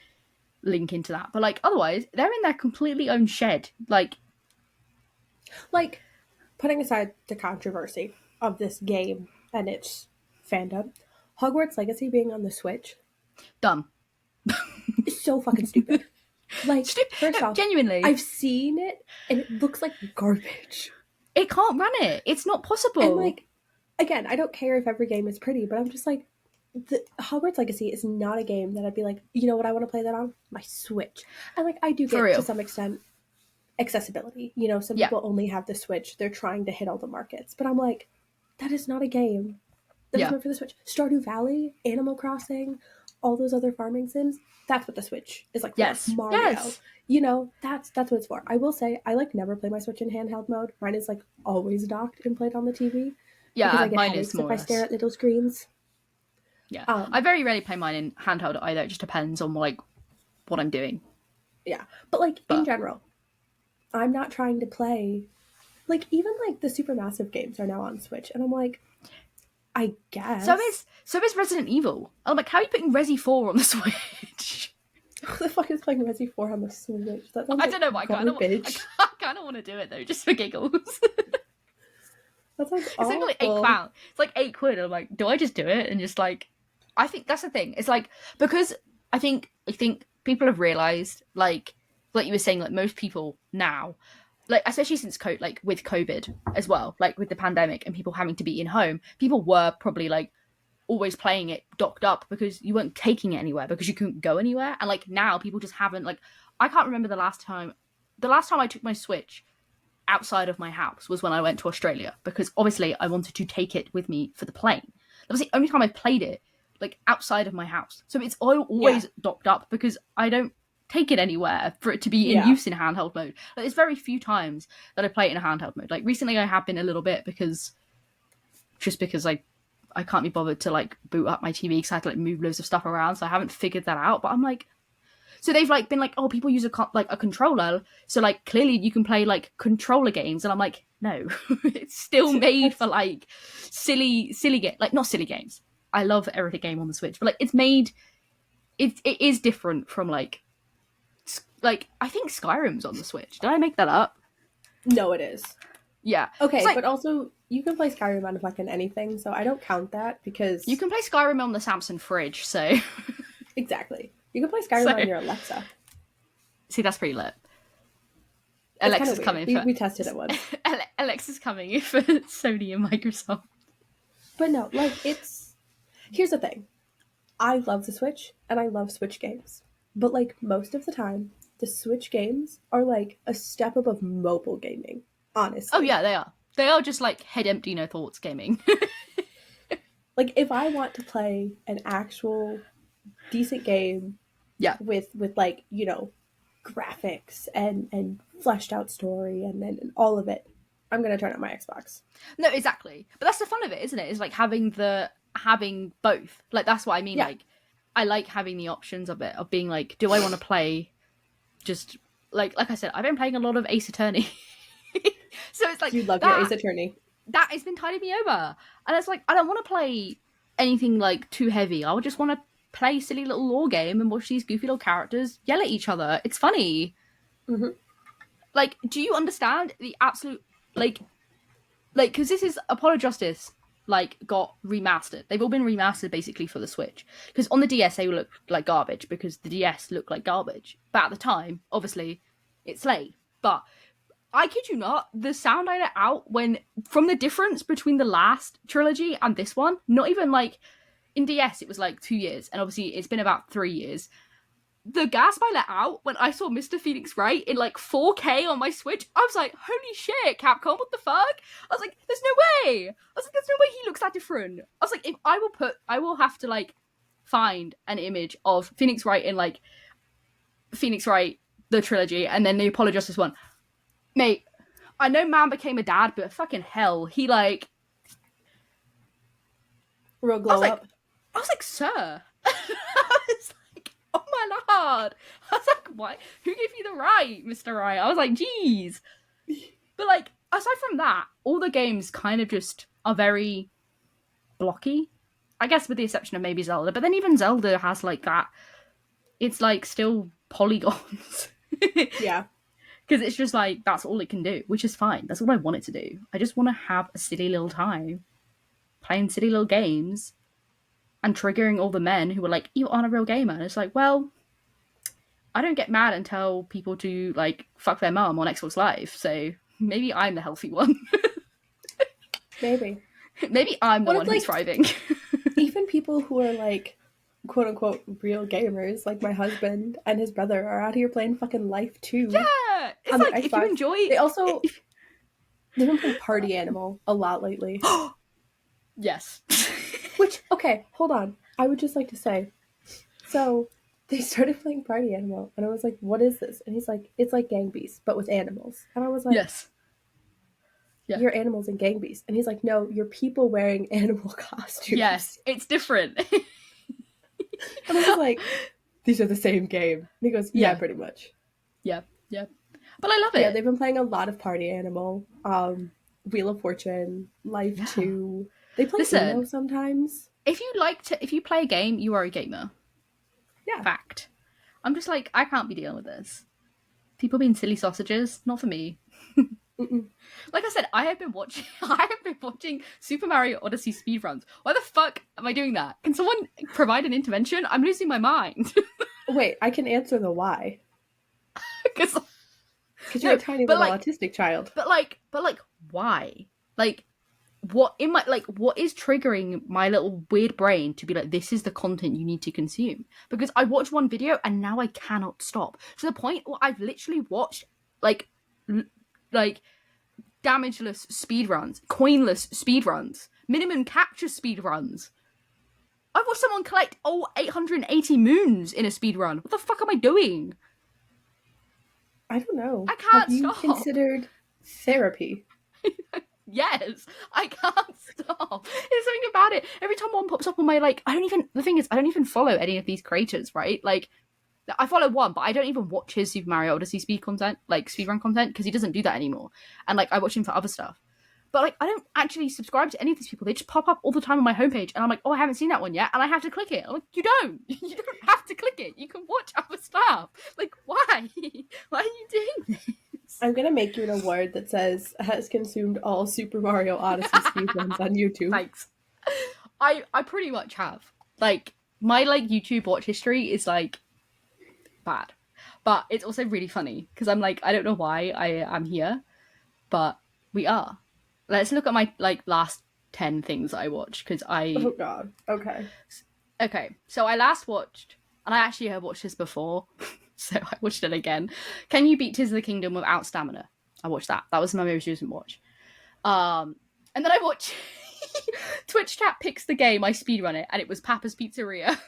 Speaker 2: link into that. But, like, otherwise, they're in their completely own shed. Like,
Speaker 3: putting aside the controversy of this game and its fandom, Hogwarts Legacy being on the Switch.
Speaker 2: Dumb.
Speaker 3: It's so fucking stupid. Like, first off,
Speaker 2: genuinely.
Speaker 3: I've seen it, and it looks like garbage.
Speaker 2: It can't run it. It's not possible.
Speaker 3: And, like, again, I don't care if every game is pretty, but I'm just like, the Hogwarts Legacy is not a game that I'd be like, you know what I want to play that on? My Switch. And, like, I do get, to some extent, accessibility. You know, some people only have the Switch. They're trying to hit all the markets. But I'm like, that is not a game that is meant for the Switch. Stardew Valley, Animal Crossing, all those other farming sims, that's what the Switch is like for.
Speaker 2: Yes.
Speaker 3: Mario.
Speaker 2: Yes.
Speaker 3: You know, that's what it's for. I will say, I, like, never play my Switch in handheld mode. Mine is, like, always docked and played on the TV.
Speaker 2: Yeah,
Speaker 3: because I get
Speaker 2: mine is more
Speaker 3: if I stare at little screens.
Speaker 2: Yeah, I very rarely play mine in handheld either. It just depends on, like, what I'm doing.
Speaker 3: Yeah, but, like, in general, I'm not trying to play, like, even, like, the Supermassive games are now on Switch, and I'm like, I guess.
Speaker 2: So is Resident Evil. I'm like, how are you putting Resi 4 on the Switch?
Speaker 3: Who the fuck is playing Resi 4 on the Switch?
Speaker 2: I don't know, but I kind of want to do it though, just for giggles.
Speaker 3: That's like
Speaker 2: it's only like £8. It's like £8, and I'm like, do I just do it? And just, like, I think that's the thing. It's like, because I think people have realised, like you were saying, like, most people now like, especially since like with COVID as well, like with the pandemic and people having to be in home, people were probably like always playing it docked up because you weren't taking it anywhere because you couldn't go anywhere. And like now people just haven't, like, I can't remember the last time I took my Switch outside of my house was when I went to Australia, because obviously I wanted to take it with me for the plane. That was the only time I played it like outside of my house. So it's always docked up because I don't take it anywhere for it to be in use in handheld mode. Like, there's very few times that I play it in a handheld mode. Like recently I have been a little bit because I can't be bothered to like boot up my TV because I had to like move loads of stuff around, so I haven't figured that out. But I'm like, so they've like been like, oh, people use a controller, so like clearly you can play like controller games, and I'm like, no, it's still made for like silly like not silly games. I love every game on the Switch, but like it's made, it is different from like I think Skyrim's on the Switch. Did I make that up?
Speaker 3: No, it is.
Speaker 2: Yeah.
Speaker 3: Okay,
Speaker 2: like,
Speaker 3: but also you can play Skyrim on fucking anything, so I don't count that because
Speaker 2: you can play Skyrim on the Samsung fridge, so
Speaker 3: exactly. You can play Skyrim on your Alexa.
Speaker 2: See, that's pretty lit.
Speaker 3: It's
Speaker 2: Alexa's coming.
Speaker 3: We tested it once.
Speaker 2: Alexa's coming for Sony and Microsoft.
Speaker 3: But no, like here's the thing. I love the Switch and I love Switch games. But like most of the time, the Switch games are like a step above mobile gaming, honestly.
Speaker 2: Oh yeah, they are. They are just like head empty, no thoughts gaming.
Speaker 3: Like if I want to play an actual decent game with like, you know, graphics and fleshed out story and all of it, I'm gonna turn on my Xbox.
Speaker 2: No, exactly. But that's the fun of it, isn't it? Is like having both. Like that's what I mean. Like I like having the options of it, of being like, do I want to play just like I said, I've been playing a lot of Ace Attorney. So it's like
Speaker 3: you love your Ace Attorney.
Speaker 2: That has been tiding me over. And it's like I don't want to play anything like too heavy. I would just want to play silly little lore game and watch these goofy little characters yell at each other. It's funny.
Speaker 3: Mm-hmm.
Speaker 2: Like, do you understand the absolute like because this is Apollo Justice like got remastered. They've all been remastered basically for the Switch, because on the DS they look like garbage because the DS looked like garbage, but at the time obviously it slayed. But I kid you not, the sound I let out when from the difference between the last trilogy and this one, not even like in DS it was like 2 years, and obviously it's been about 3 years. The gasp I let out when I saw Mr. Phoenix Wright in like 4K on my Switch, I was like, holy shit, Capcom, what the fuck? I was like, there's no way. I was like, there's no way he looks that different. I was like, if I will have to like find an image of Phoenix Wright in like Phoenix Wright, the trilogy, and then the Apollo Justice one. Mate, I know man became a dad, but fucking hell, he like...
Speaker 3: Real glow up.
Speaker 2: I was like, sir. I was like, oh my lord. I was like, why? Who gave you the right, Mr. Wright? I was like, geez. But like, aside from that, all the games kind of just are very blocky. I guess with the exception of maybe Zelda. But then even Zelda has like that. It's like still polygons.
Speaker 3: Yeah.
Speaker 2: Because it's just like, that's all it can do, which is fine. That's all I want it to do. I just want to have a silly little time playing silly little games and triggering all the men who are like, you aren't a real gamer. And it's like, well, I don't get mad and tell people to like fuck their mum on Xbox Live, so maybe I'm the healthy one.
Speaker 3: Maybe
Speaker 2: I'm the one who's thriving.
Speaker 3: Even people who are like quote unquote real gamers, like my husband and his brother, are out here playing fucking Life 2.
Speaker 2: Yeah, it's like if you enjoy it.
Speaker 3: They also they've been playing Party Animal a lot lately.
Speaker 2: Yes.
Speaker 3: Which, okay, hold on. I would just like to say, so they started playing Party Animal, and I was like, what is this? And he's like, it's like Gang Beasts, but with animals. And I was like,
Speaker 2: yes. Yeah.
Speaker 3: You're animals in Gang Beasts. And he's like, no, you're people wearing animal costumes.
Speaker 2: Yes, it's different.
Speaker 3: And I was like, these are the same game. And he goes, yeah, pretty much.
Speaker 2: Yeah. But I love it.
Speaker 3: Yeah, they've been playing a lot of Party Animal, Wheel of Fortune, Life 2. They play Uno sometimes.
Speaker 2: If you play a game, you are a gamer.
Speaker 3: Yeah.
Speaker 2: Fact. I'm just like, I can't be dealing with this. People being silly sausages, not for me. Like I said, I have been watching Super Mario Odyssey speedruns. Why the fuck am I doing that? Can someone provide an intervention? I'm losing my mind.
Speaker 3: Wait, I can answer the why. Because you're a tiny little autistic child.
Speaker 2: But why? Like, what is triggering my little weird brain to be like, this is the content you need to consume? Because I watched one video and now I cannot stop. To the point where I've literally watched like damageless speedruns, coinless speedruns, minimum capture speedruns. I've watched someone collect 880 moons in a speedrun. What the fuck am I doing?
Speaker 3: I don't know.
Speaker 2: I can't
Speaker 3: stop. Have you considered therapy?
Speaker 2: Yes, I can't stop. There's something about it. Every time one pops up on my, like, the thing is, I don't even follow any of these creators, right? Like, I follow one, but I don't even watch his Super Mario Odyssey speedrun content, because he doesn't do that anymore. And, like, I watch him for other stuff. But, like, I don't actually subscribe to any of these people. They just pop up all the time on my homepage, and I'm like, oh, I haven't seen that one yet, and I have to click it. I'm like, you don't. You don't have to click it. You can watch other stuff. Like, why? Why are you doing this?
Speaker 3: I'm gonna make you an award that says, has consumed all Super Mario Odyssey speedruns on YouTube.
Speaker 2: Thanks. I pretty much have. Like, my, like, YouTube watch history is, like, bad. But it's also really funny, because I'm like, I don't know why I am here, but we are. Let's look at my, like, last 10 things that I watched, because
Speaker 3: Oh, God. Okay.
Speaker 2: Okay, so I last watched, and I actually have watched this before, so I watched it again. Can You Beat Tears of the Kingdom Without Stamina? I watched that. That was my most recent watch. And then I watched Twitch Chat Picks the Game. I speedrun it, and it was Papa's Pizzeria.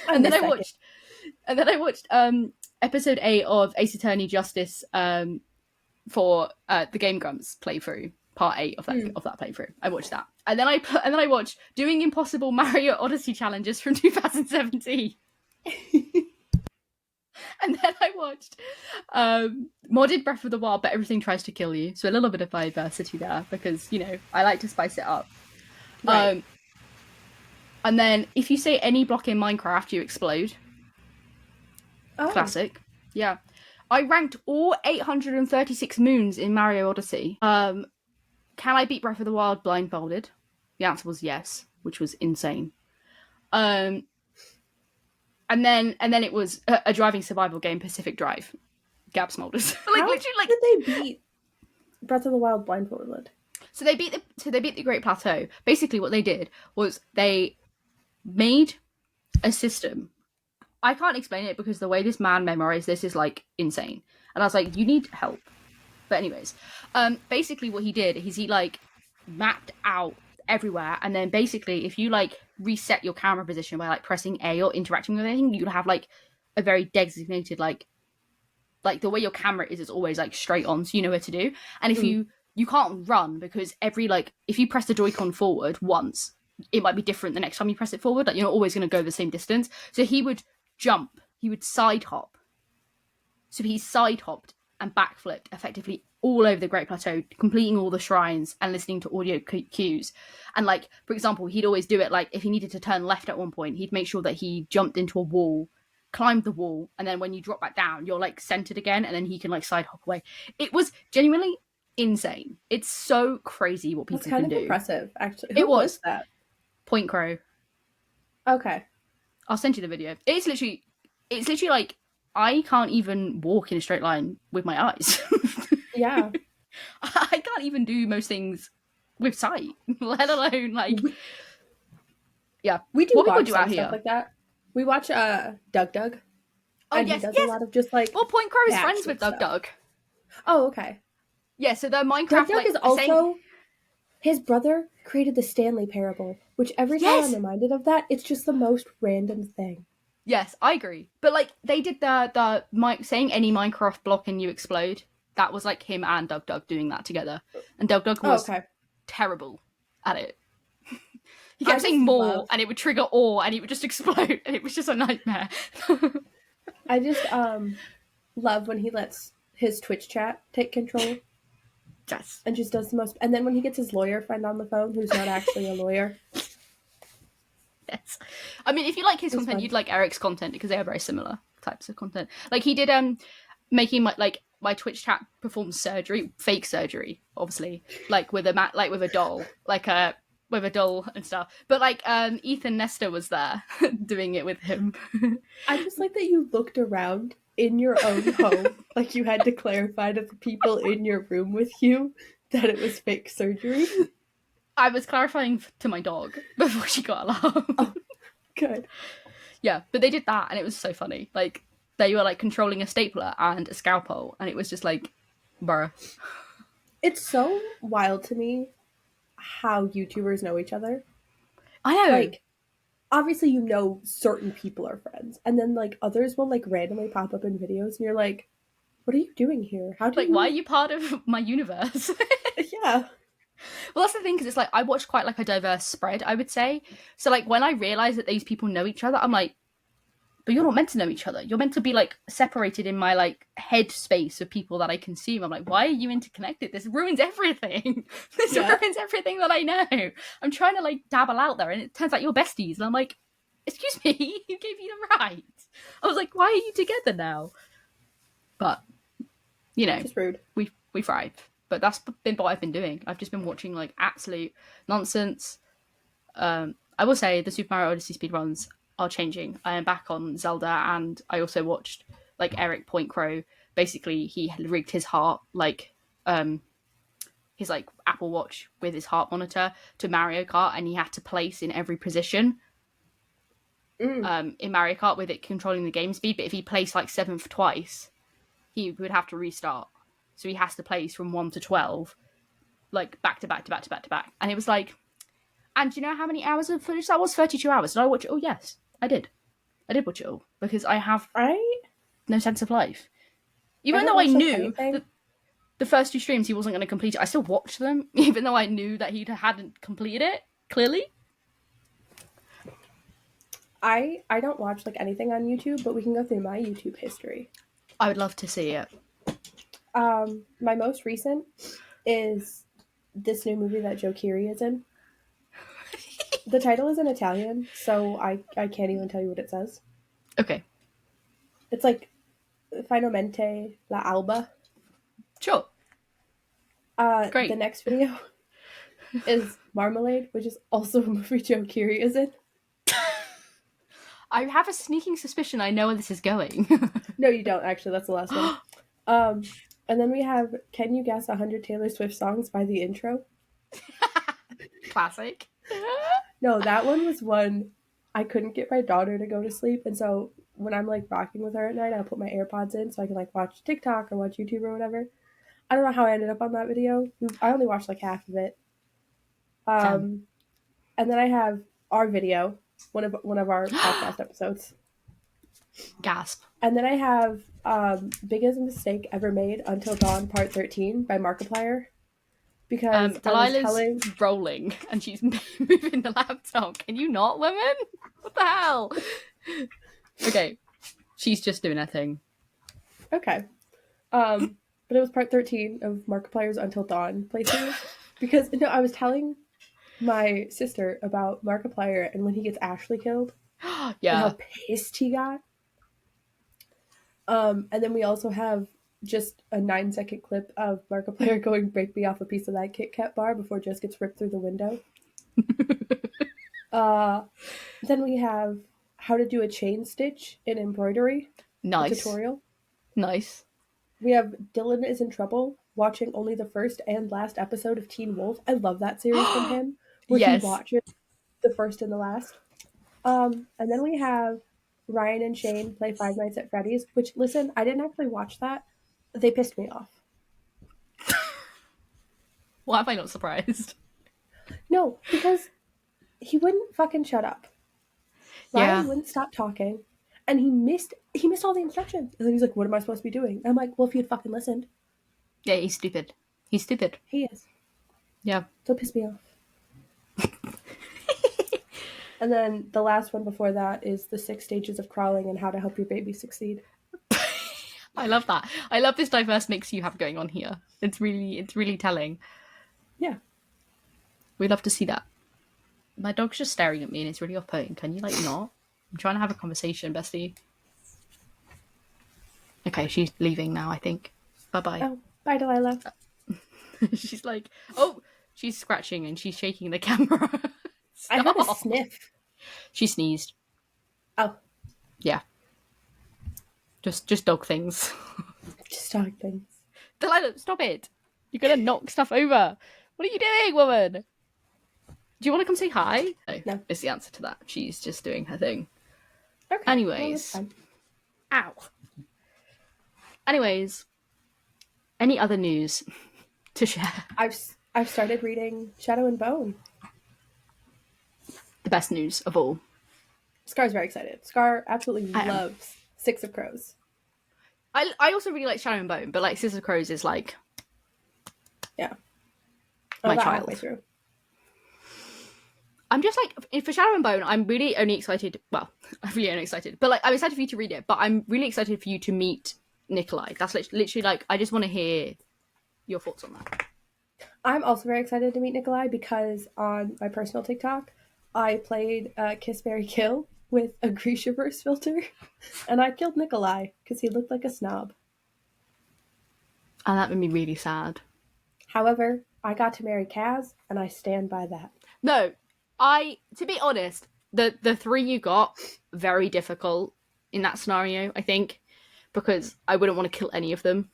Speaker 2: And then I watched episode 8 of Ace Attorney Justice for the Game Grumps playthrough, part 8 of that playthrough. I watched that, and then I watched Doing Impossible Mario Odyssey challenges from 2017. And then I watched modded Breath of the Wild, but everything tries to kill you. So a little bit of diversity there, because, you know, I like to spice it up. Right. And then if you say any block in Minecraft, you explode. Oh. Classic. Yeah. I ranked all 836 moons in Mario Odyssey. Can I beat Breath of the Wild blindfolded? The answer was yes, which was insane. And then it was a driving survival game, Pacific Drive. Gab Smolders.
Speaker 3: Like, literally, like, did they beat Breath of the Wild blindfolded?
Speaker 2: So they beat the Great Plateau. Basically, what they did was they made a system. I can't explain it, because the way this man memorized this is, like, insane. And I was like, you need help. But anyways, basically what he did is he, like, mapped out everywhere, and then basically if you, like, reset your camera position by, like, pressing A or interacting with anything, you'll have, like, a very designated, like the way your camera is always, like, straight on, so you know where to do. And if you can't run, because every, like, if you press the Joy-Con forward once, it might be different the next time you press it forward. Like, you're not always going to go the same distance. So he would jump, he would side hop. So he side hopped and backflipped effectively all over the Great Plateau, completing all the shrines and listening to audio cues. And, like, for example, he'd always do it, like, if he needed to turn left at one point, he'd make sure that he jumped into a wall, climbed the wall, and then when you drop back down, you're, like, centered again, and then he can, like, side hop away. It was genuinely insane. It's so crazy what people can do.
Speaker 3: That's kind of impressive, actually. Who was that?
Speaker 2: Point Crow.
Speaker 3: Okay.
Speaker 2: I'll send you the video. It's literally like, I can't even walk in a straight line with my eyes.
Speaker 3: Yeah.
Speaker 2: I can't even do most things with sight, let alone, like, yeah.
Speaker 3: We do watch do out stuff like that. We watch Doug.
Speaker 2: Oh, and
Speaker 3: yes, he does a lot of just, like,
Speaker 2: well, Point Crow is friends with Doug.
Speaker 3: Oh, okay.
Speaker 2: Yeah, so the Minecraft,
Speaker 3: Doug is also his brother created the Stanley Parable, which every time I'm reminded of that, it's just the most random thing.
Speaker 2: Yes, I agree. But, like, they did the saying any Minecraft block and you explode. That was, like, him and Doug doing that together. And Doug was terrible at it. He kept saying more, and it would trigger ore, and it would just explode, and it was just a nightmare.
Speaker 3: I just love when he lets his Twitch chat take control.
Speaker 2: Yes.
Speaker 3: And just does the most... And then when he gets his lawyer friend on the phone, who's not actually a lawyer.
Speaker 2: Yes. I mean, if you like his content, fun. You'd like Eric's content, because they are very similar types of content. Like, he did making my Twitch chat perform surgery, fake surgery, obviously, like with a doll, like with a doll and stuff. But like Ethan Nestor was there doing it with him.
Speaker 3: I just like that you looked around in your own home, like you had to clarify to the people in your room with you that it was fake surgery.
Speaker 2: I was clarifying to my dog before she got alarmed.
Speaker 3: Oh, good.
Speaker 2: Yeah, but they did that, and it was so funny. Like, they were like controlling a stapler and a scalpel, and it was just like, bruh.
Speaker 3: It's so wild to me how YouTubers know each other.
Speaker 2: I know.
Speaker 3: Like, obviously you know certain people are friends, and then like others will like randomly pop up in videos, and you're like, what are you doing here? How do
Speaker 2: like, why are you part of my universe?
Speaker 3: Yeah.
Speaker 2: Well, that's the thing, because it's like, I watch quite like a diverse spread, I would say. So like, when I realise that these people know each other, I'm like, but you're not meant to know each other. You're meant to be like separated in my like head space of people that I consume. I'm like, why are you interconnected? This ruins everything. This ruins everything that I know. I'm trying to like dabble out there, and it turns out you're besties. And I'm like, excuse me, who gave you the right? I was like, why are you together now? But, you know,
Speaker 3: just rude.
Speaker 2: We thrive. But that's been what I've been doing. I've just been watching like absolute nonsense. I will say the Super Mario Odyssey speedruns are changing. I am back on Zelda, and I also watched like Eric Point Crow. Basically, he had rigged his heart, like his like Apple Watch with his heart monitor to Mario Kart, and he had to place in every position in Mario Kart with it controlling the game speed. But if he placed like 7th twice, he would have to restart. So he has to place from 1 to 12, like back to back to back to back to back. And it was like, and do you know how many hours of footage that was? 32 hours. Did I watch it? Oh, yes, I did. I did watch it all, because I have no sense of life. Even though I knew that the first 2 streams he wasn't going to complete it, I still watched them, even though I knew that he hadn't completed it, clearly.
Speaker 3: I don't watch like anything on YouTube, but we can go through my YouTube history.
Speaker 2: I would love to see it.
Speaker 3: My most recent is this new movie that Joe Keery is in. The title is in Italian, so I can't even tell you what it says.
Speaker 2: Okay.
Speaker 3: It's like Finalmente la Alba.
Speaker 2: Sure. Great.
Speaker 3: The next video is Marmalade, which is also a movie Joe Keery is in.
Speaker 2: I have a sneaking suspicion I know where this is going.
Speaker 3: No, you don't, actually. That's the last one. And then we have Can You Guess 100 Taylor Swift Songs by the Intro?
Speaker 2: Classic.
Speaker 3: No, that one was one I couldn't get my daughter to go to sleep, and so when I'm like rocking with her at night, I'll put my AirPods in so I can like watch TikTok or watch YouTube or whatever. I don't know how I ended up on that video. I only watched like half of it. And then I have our video, one of our podcast episodes.
Speaker 2: Gasp.
Speaker 3: And then I have Biggest Mistake Ever Made Until Dawn Part 13 by Markiplier. Because
Speaker 2: Delilah's rolling and she's moving the laptop. Can you not, women? What the hell? Okay. She's just doing her thing.
Speaker 3: Okay. But it was part 13 of Markiplier's Until Dawn playthrough. Because, no, I was telling my sister about Markiplier and when he gets Ashley killed.
Speaker 2: Yeah.
Speaker 3: And how pissed he got. And then we also have just a 9-second clip of Markiplier going, break me off a piece of that Kit Kat bar before Jess gets ripped through the window. Then we have how to do a chain stitch in embroidery.
Speaker 2: Nice.
Speaker 3: Tutorial.
Speaker 2: Nice.
Speaker 3: We have Dylan is in Trouble, watching only the first and last episode of Teen Wolf. I love that series from him, where he watches the first and the last. And then we have Ryan and Shane play Five Nights at Freddy's, which, listen, I didn't actually watch that. They pissed me off.
Speaker 2: Why am I not surprised?
Speaker 3: No, because he wouldn't fucking shut up. Ryan wouldn't stop talking, and he missed all the instructions. And then he's like, what am I supposed to be doing? I'm like, well, if you'd fucking listened.
Speaker 2: Yeah, he's stupid. He's stupid.
Speaker 3: He is.
Speaker 2: Yeah.
Speaker 3: So piss me off. And then the last one before that is the 6 stages of crawling and how to help your baby succeed.
Speaker 2: I love that. I love this diverse mix you have going on here. It's really telling.
Speaker 3: Yeah.
Speaker 2: We'd love to see that. My dog's just staring at me and it's really off-putting. Can you, like, not? I'm trying to have a conversation, bestie. Okay, she's leaving now, I think. Bye-bye.
Speaker 3: Oh, bye, Delilah.
Speaker 2: She's like, oh, She's scratching and she's shaking the camera.
Speaker 3: I heard a sniff.
Speaker 2: She sneezed.
Speaker 3: Oh.
Speaker 2: Yeah. Just dog things.
Speaker 3: Just dog things.
Speaker 2: Delilah, stop it. You're going to knock stuff over. What are you doing, woman? Do you want to come say hi?
Speaker 3: No.
Speaker 2: Is the answer to that. She's just doing her thing.
Speaker 3: Okay.
Speaker 2: Anyways.
Speaker 3: Well,
Speaker 2: Ow. Anyways. Any other news to share?
Speaker 3: I've started reading Shadow and Bone.
Speaker 2: The best news of all.
Speaker 3: Scar's very excited. Scar absolutely loves Six of Crows.
Speaker 2: I also really like Shadow and Bone, but like Six of Crows is like my child.
Speaker 3: Halfway through.
Speaker 2: I'm just like, for Shadow and Bone, I'm really only excited. Well, I'm really only excited, but like I'm excited for you to read it. But I'm really excited for you to meet Nikolai. That's literally like I just want to hear your thoughts on that.
Speaker 3: I'm also very excited to meet Nikolai because on my personal TikTok, I played Kiss Marry Kill with a Grishaverse filter, and I killed Nikolai because he looked like a snob.
Speaker 2: And that made me really sad.
Speaker 3: However, I got to marry Kaz, and I stand by that.
Speaker 2: No, to be honest, the three you got, very difficult in that scenario, I think, because I wouldn't want to kill any of them,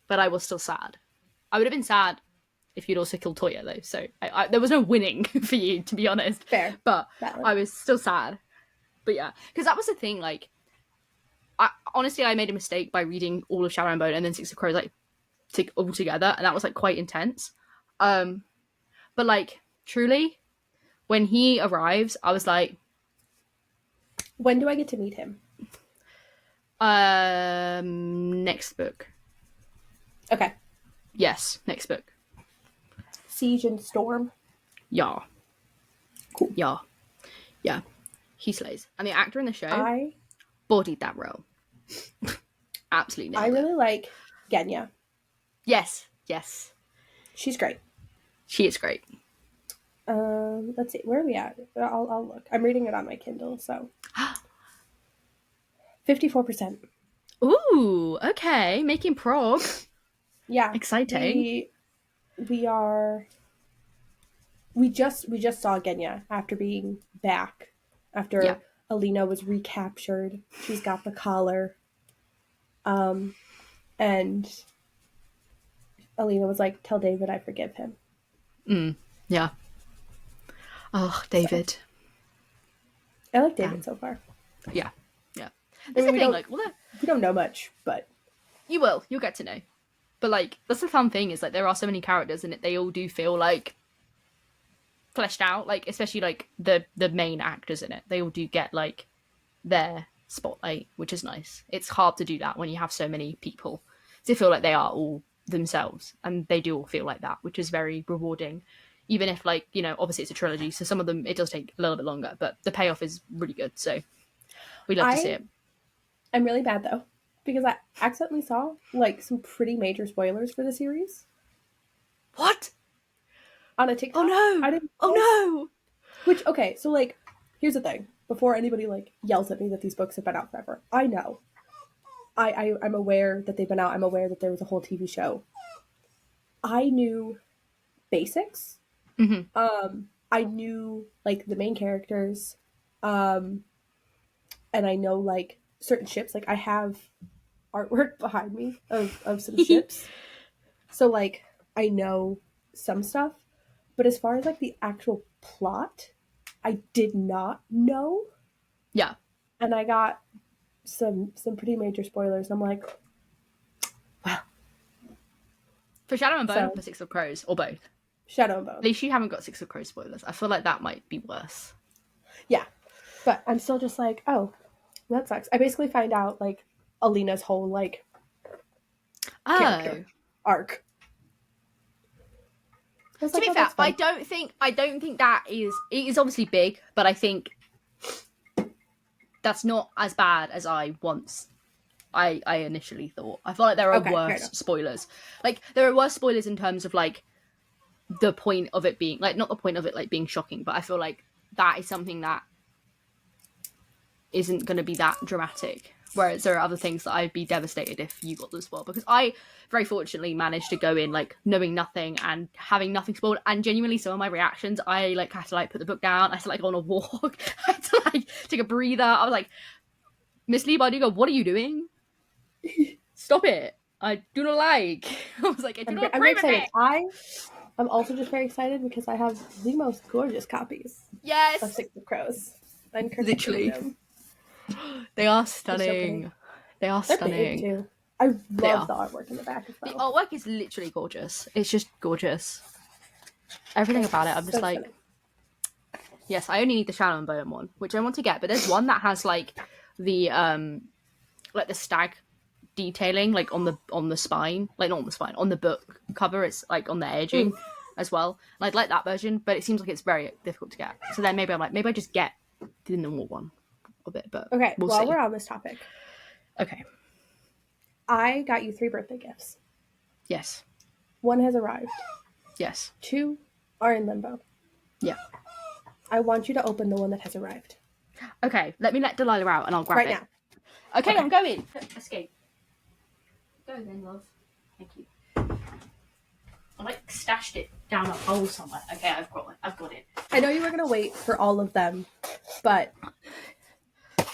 Speaker 2: but I was still sad. I would have been sad if you'd also killed Toya, though, so there was no winning for you, to be honest.
Speaker 3: Fair.
Speaker 2: But
Speaker 3: Valid.
Speaker 2: I was still sad. But yeah, because that was the thing, like, honestly, I made a mistake by reading all of Shadow and Bone and then Six of Crows, like, all together, and that was, like, quite intense. But, like, truly, when he arrives, I was like...
Speaker 3: When do I get to meet him?
Speaker 2: Next book.
Speaker 3: Okay.
Speaker 2: Yes, next book.
Speaker 3: Siege and Storm?
Speaker 2: Yeah.
Speaker 3: Cool.
Speaker 2: Yeah. Yeah. He slays. And the actor in the show
Speaker 3: I
Speaker 2: bodied that role. Absolutely nailed
Speaker 3: I really
Speaker 2: it.
Speaker 3: like Genya.
Speaker 2: Yes.
Speaker 3: She's great.
Speaker 2: She is great.
Speaker 3: Let's see. Where are we at? I'll look. I'm reading it on my Kindle, so 54%.
Speaker 2: Ooh, okay. Making prog.
Speaker 3: Yeah.
Speaker 2: Exciting.
Speaker 3: We just saw Genya after being back. After Alina was recaptured. She's got the collar. And Alina was like, "Tell David I forgive him."
Speaker 2: Yeah. Oh, David.
Speaker 3: So, I like David so far.
Speaker 2: Yeah.
Speaker 3: I mean, we don't know much, but
Speaker 2: you'll get to know. But like, that's the fun thing is like there are so many characters in it. They all do feel like fleshed out. Like especially like the main actors in it, they all do get like their spotlight, which is nice. It's hard to do that when you have so many people to feel like they are all themselves, and they do all feel like that, which is very rewarding. Even if like obviously it's a trilogy, so some of them it does take a little bit longer, but the payoff is really good. So we love to see it.
Speaker 3: I'm really bad though, because I accidentally saw like some pretty major spoilers for the series.
Speaker 2: What?
Speaker 3: On a TikTok.
Speaker 2: Oh no!
Speaker 3: I didn't.
Speaker 2: Oh no!
Speaker 3: Which okay, so like, here's the thing. Before anybody like yells at me that these books have been out forever, I know. I'm aware that they've been out. I'm aware that there was a whole TV show. I knew basics.
Speaker 2: Mm-hmm.
Speaker 3: I knew like the main characters, and I know like certain ships. Like I have artwork behind me of some ships, so like I know some stuff. But as far as like the actual plot, I did not know.
Speaker 2: Yeah,
Speaker 3: and I got some pretty major spoilers. I'm like, wow.
Speaker 2: For Shadow and Bone, or for Six of Crows, or both?
Speaker 3: Shadow and Bone.
Speaker 2: At least you haven't got Six of Crows spoilers. I feel like that might be worse.
Speaker 3: Yeah, but I'm still just like, oh, that sucks. I basically find out like Alina's whole like character arc.
Speaker 2: To be fair, I don't think that is. It is obviously big, but I think that's not as bad as I initially thought. I feel like there are worse spoilers. Like there are worse spoilers in terms of like the point of it being like not the point of it like being shocking, but I feel like that is something that isn't going to be that dramatic. Whereas there are other things that I'd be devastated if you got them spoiled, because I very fortunately managed to go in like knowing nothing and having nothing spoiled, and genuinely some of my reactions, I like had to like put the book down, I had to like go on a walk, I had to like take a breather. I was like, Miss Lee Bardugo, what are you doing? Stop it. I do not like. I was like, I do not
Speaker 3: I'm
Speaker 2: agree
Speaker 3: excited.
Speaker 2: with it.
Speaker 3: I'm also just very excited because I have the most gorgeous copies.
Speaker 2: Yes.
Speaker 3: Of Six of Crows.
Speaker 2: Literally. They are stunning. They are
Speaker 3: They're
Speaker 2: stunning.
Speaker 3: big too. I love the artwork in the back as well.
Speaker 2: The artwork is literally gorgeous. It's just gorgeous. Everything about it, I'm just like, yes, I only need the Shadow and Bone one, which I want to get, but there's one that has like the stag detailing like on the spine, like not on the spine, on the book cover, it's like on the edging as well. And I'd like that version, but it seems like it's very difficult to get. So then maybe I just get the normal one of it, but
Speaker 3: okay,
Speaker 2: we'll
Speaker 3: while
Speaker 2: see.
Speaker 3: We're on this topic.
Speaker 2: Okay.
Speaker 3: I got you 3 birthday gifts.
Speaker 2: Yes.
Speaker 3: 1 has arrived.
Speaker 2: Yes.
Speaker 3: 2 are in limbo.
Speaker 2: Yeah.
Speaker 3: I want you to open the one that has arrived.
Speaker 2: Okay, let me let Delilah out and I'll grab it.
Speaker 3: Right
Speaker 2: now. Okay, I'm going. Escape. Go then, love. Thank you. I like stashed it down a hole somewhere. Okay, I've got it.
Speaker 3: I know you were gonna wait for all of them, but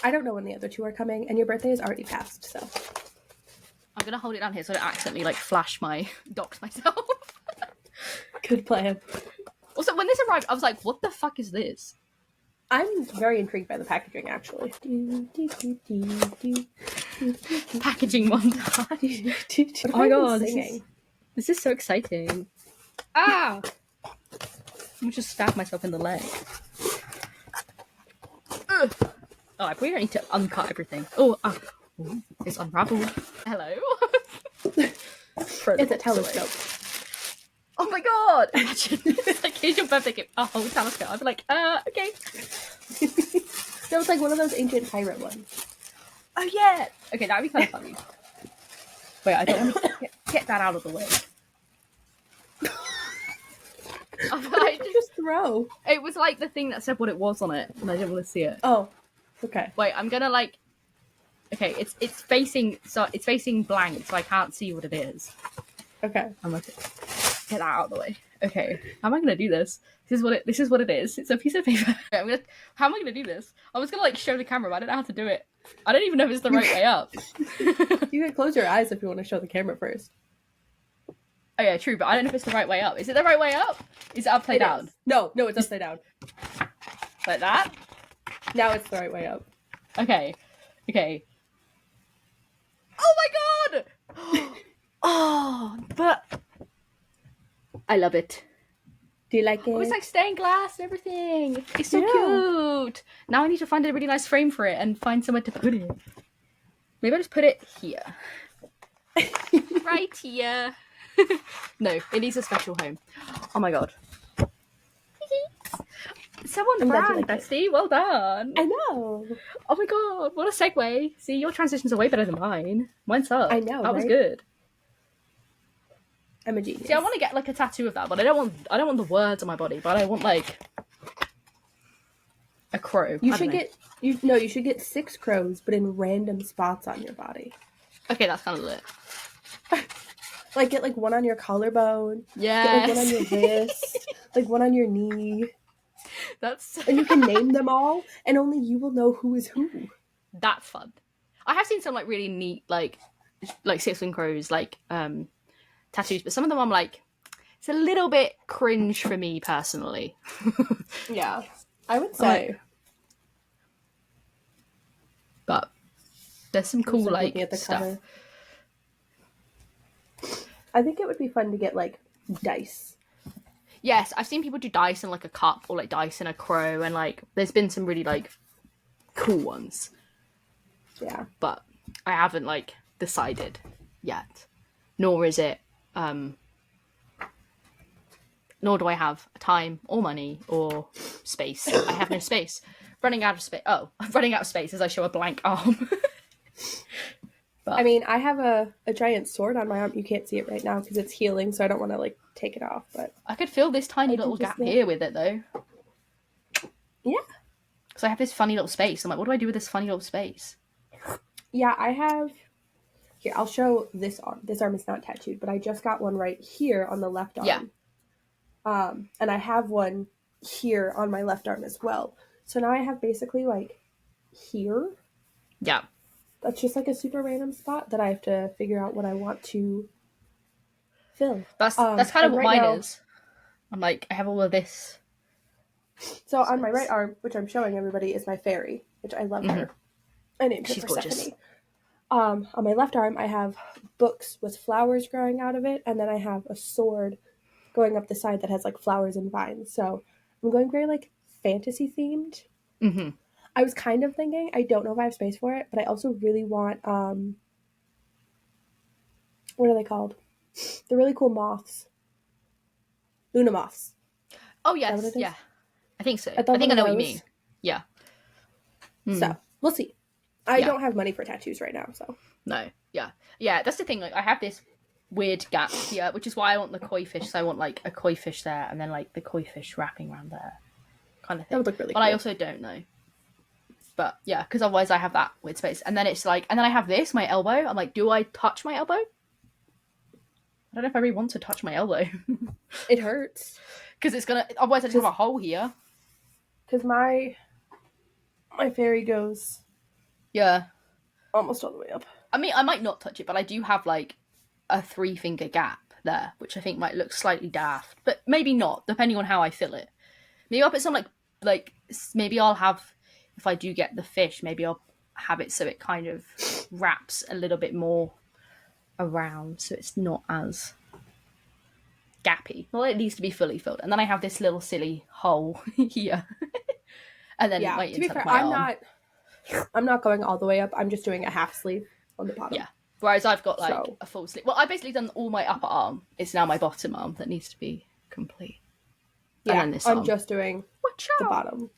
Speaker 3: I don't know when the other 2 are coming, and your birthday is already passed, so
Speaker 2: I'm gonna hold it down here so I don't accidentally like flash my docs myself.
Speaker 3: Good plan.
Speaker 2: Also, when this arrived, I was like, what the fuck is this?
Speaker 3: I'm very intrigued by the packaging, actually.
Speaker 2: Packaging one time. Oh my god, this is so exciting. Ah! I'm just stab myself in the leg. Ugh. Oh, I probably don't need to uncut everything. Oh, it's unraveled. Hello.
Speaker 3: It's a telescope.
Speaker 2: Oh my god! Imagine, it's like, here's your birthday gift. A whole telescope. I'd be like, okay.
Speaker 3: So it's like one of those ancient pirate ones.
Speaker 2: Oh yeah! Okay, that'd be kind of funny. Wait, I don't want to get that out of the way.
Speaker 3: I just throw.
Speaker 2: It was like the thing that said what it was on it, and I didn't want to see it.
Speaker 3: Oh, okay.
Speaker 2: Wait, I'm gonna like. Okay, it's facing blank, so I can't see what it is.
Speaker 3: Okay.
Speaker 2: I'm like, get that out of the way. Okay, how am I gonna do this? This is what it is. It's a piece of paper. How am I gonna do this? I was gonna like show the camera, but I don't know how to do it. I don't even know if it's the right way up.
Speaker 3: You can close your eyes if you want to show the camera first.
Speaker 2: Oh yeah, true, but I don't know if it's the right way up. Is it the right way up? Is it upside down?
Speaker 3: No, it's upside down.
Speaker 2: Like that?
Speaker 3: Now it's the right way up.
Speaker 2: Okay. Oh my god! Oh, but I love it.
Speaker 3: Do you like it?
Speaker 2: Oh, it's like stained glass and everything. It's so cute. Now I need to find a really nice frame for it and find somewhere to put it. Maybe I'll just put it here. Right here. No, it needs a special home. Oh my god. Someone brand, Bestie. Well done.
Speaker 3: I know.
Speaker 2: Oh my god, what a segue. See, your transitions are way better than mine. Mine's up.
Speaker 3: I know,
Speaker 2: that was good.
Speaker 3: I'm a genius.
Speaker 2: See, I want to get like a tattoo of that, but I don't want the words on my body, but I want like a crow.
Speaker 3: You should get 6 crows, but in random spots on your body.
Speaker 2: Okay, that's kind of lit.
Speaker 3: Like get like one on your collarbone.
Speaker 2: Yeah.
Speaker 3: Get like one on your wrist. Like one on your knee.
Speaker 2: That's
Speaker 3: and you can name them all, and only you will know who is who.
Speaker 2: That's fun. I have seen some like really neat like Six-winged crows like tattoos, but some of them I'm like, it's a little bit cringe for me personally.
Speaker 3: Yeah, I would say.
Speaker 2: But there's some cool like
Speaker 3: at the
Speaker 2: stuff.
Speaker 3: Cover. I think it would be fun to get like dice.
Speaker 2: Yes, I've seen people do dice in like a cup or like dice in a crow, and like there's been some really like cool ones.
Speaker 3: Yeah.
Speaker 2: But I haven't like decided yet. Nor is it nor do I have time or money or space. I have no space. Running out of space. Oh, I'm running out of space as I show a blank arm. But,
Speaker 3: I mean, I have a giant sword on my arm. You can't see it right now because it's healing, so I don't want to like take it off. But
Speaker 2: I could fill this tiny little gap here with it, though.
Speaker 3: Yeah.
Speaker 2: So I have this funny little space. I'm like, what do I do with this funny little space?
Speaker 3: Yeah, I have. Here, I'll show this arm. This arm is not tattooed, but I just got one right here on the left arm. And I have one here on my left arm as well. So now I have basically like here.
Speaker 2: Yeah.
Speaker 3: That's just like a super random spot that I have to figure out what I want to fill.
Speaker 2: That's kind of what
Speaker 3: right
Speaker 2: mine is. I'm like, I have all of this.
Speaker 3: So on my right arm, which I'm showing everybody, is my fairy, which I love her. I named her Persephone. On my left arm, I have books with flowers growing out of it, and then I have a sword going up the side that has like flowers and vines. So I'm going very like fantasy themed.
Speaker 2: Mm-hmm.
Speaker 3: I was kind of thinking, I don't know if I have space for it, but I also really want what are they called? The really cool moths. Luna moths.
Speaker 2: Oh yes, yeah. I think so. I think I know what you mean. Yeah.
Speaker 3: So we'll see. I don't have money for tattoos right now, so.
Speaker 2: No, yeah. That's the thing. Like, I have this weird gap here, which is why I want the koi fish. So I want like a koi fish there, and then like the koi fish wrapping around there, kind of thing.
Speaker 3: That would look really
Speaker 2: cool.
Speaker 3: But
Speaker 2: I also don't know. But yeah, because otherwise I have that weird space, and then it's like, and then I have this, my elbow. I'm like, do I touch my elbow? I don't know if I really want to touch my elbow.
Speaker 3: It hurts.
Speaker 2: Because it's gonna. Otherwise, I just have a hole here.
Speaker 3: Because my fairy goes.
Speaker 2: Yeah.
Speaker 3: Almost all the way up.
Speaker 2: I mean, I might not touch it, but I do have like a 3-finger gap there, which I think might look slightly daft, but maybe not, depending on how I fill it. Maybe I'll put some like maybe I'll have, if I do get the fish, maybe I'll have it so it kind of wraps a little bit more around, so it's not as gappy. Well, it needs to be fully filled, and then I have this little silly hole here, and then
Speaker 3: to be fair, I'm not going all the way up. I'm just doing a half sleeve on the bottom.
Speaker 2: Yeah. Whereas I've got like a full sleeve. Well, I've basically done all my upper arm. It's now my bottom arm that needs to be complete.
Speaker 3: Yeah, and then this I'm just doing the bottom.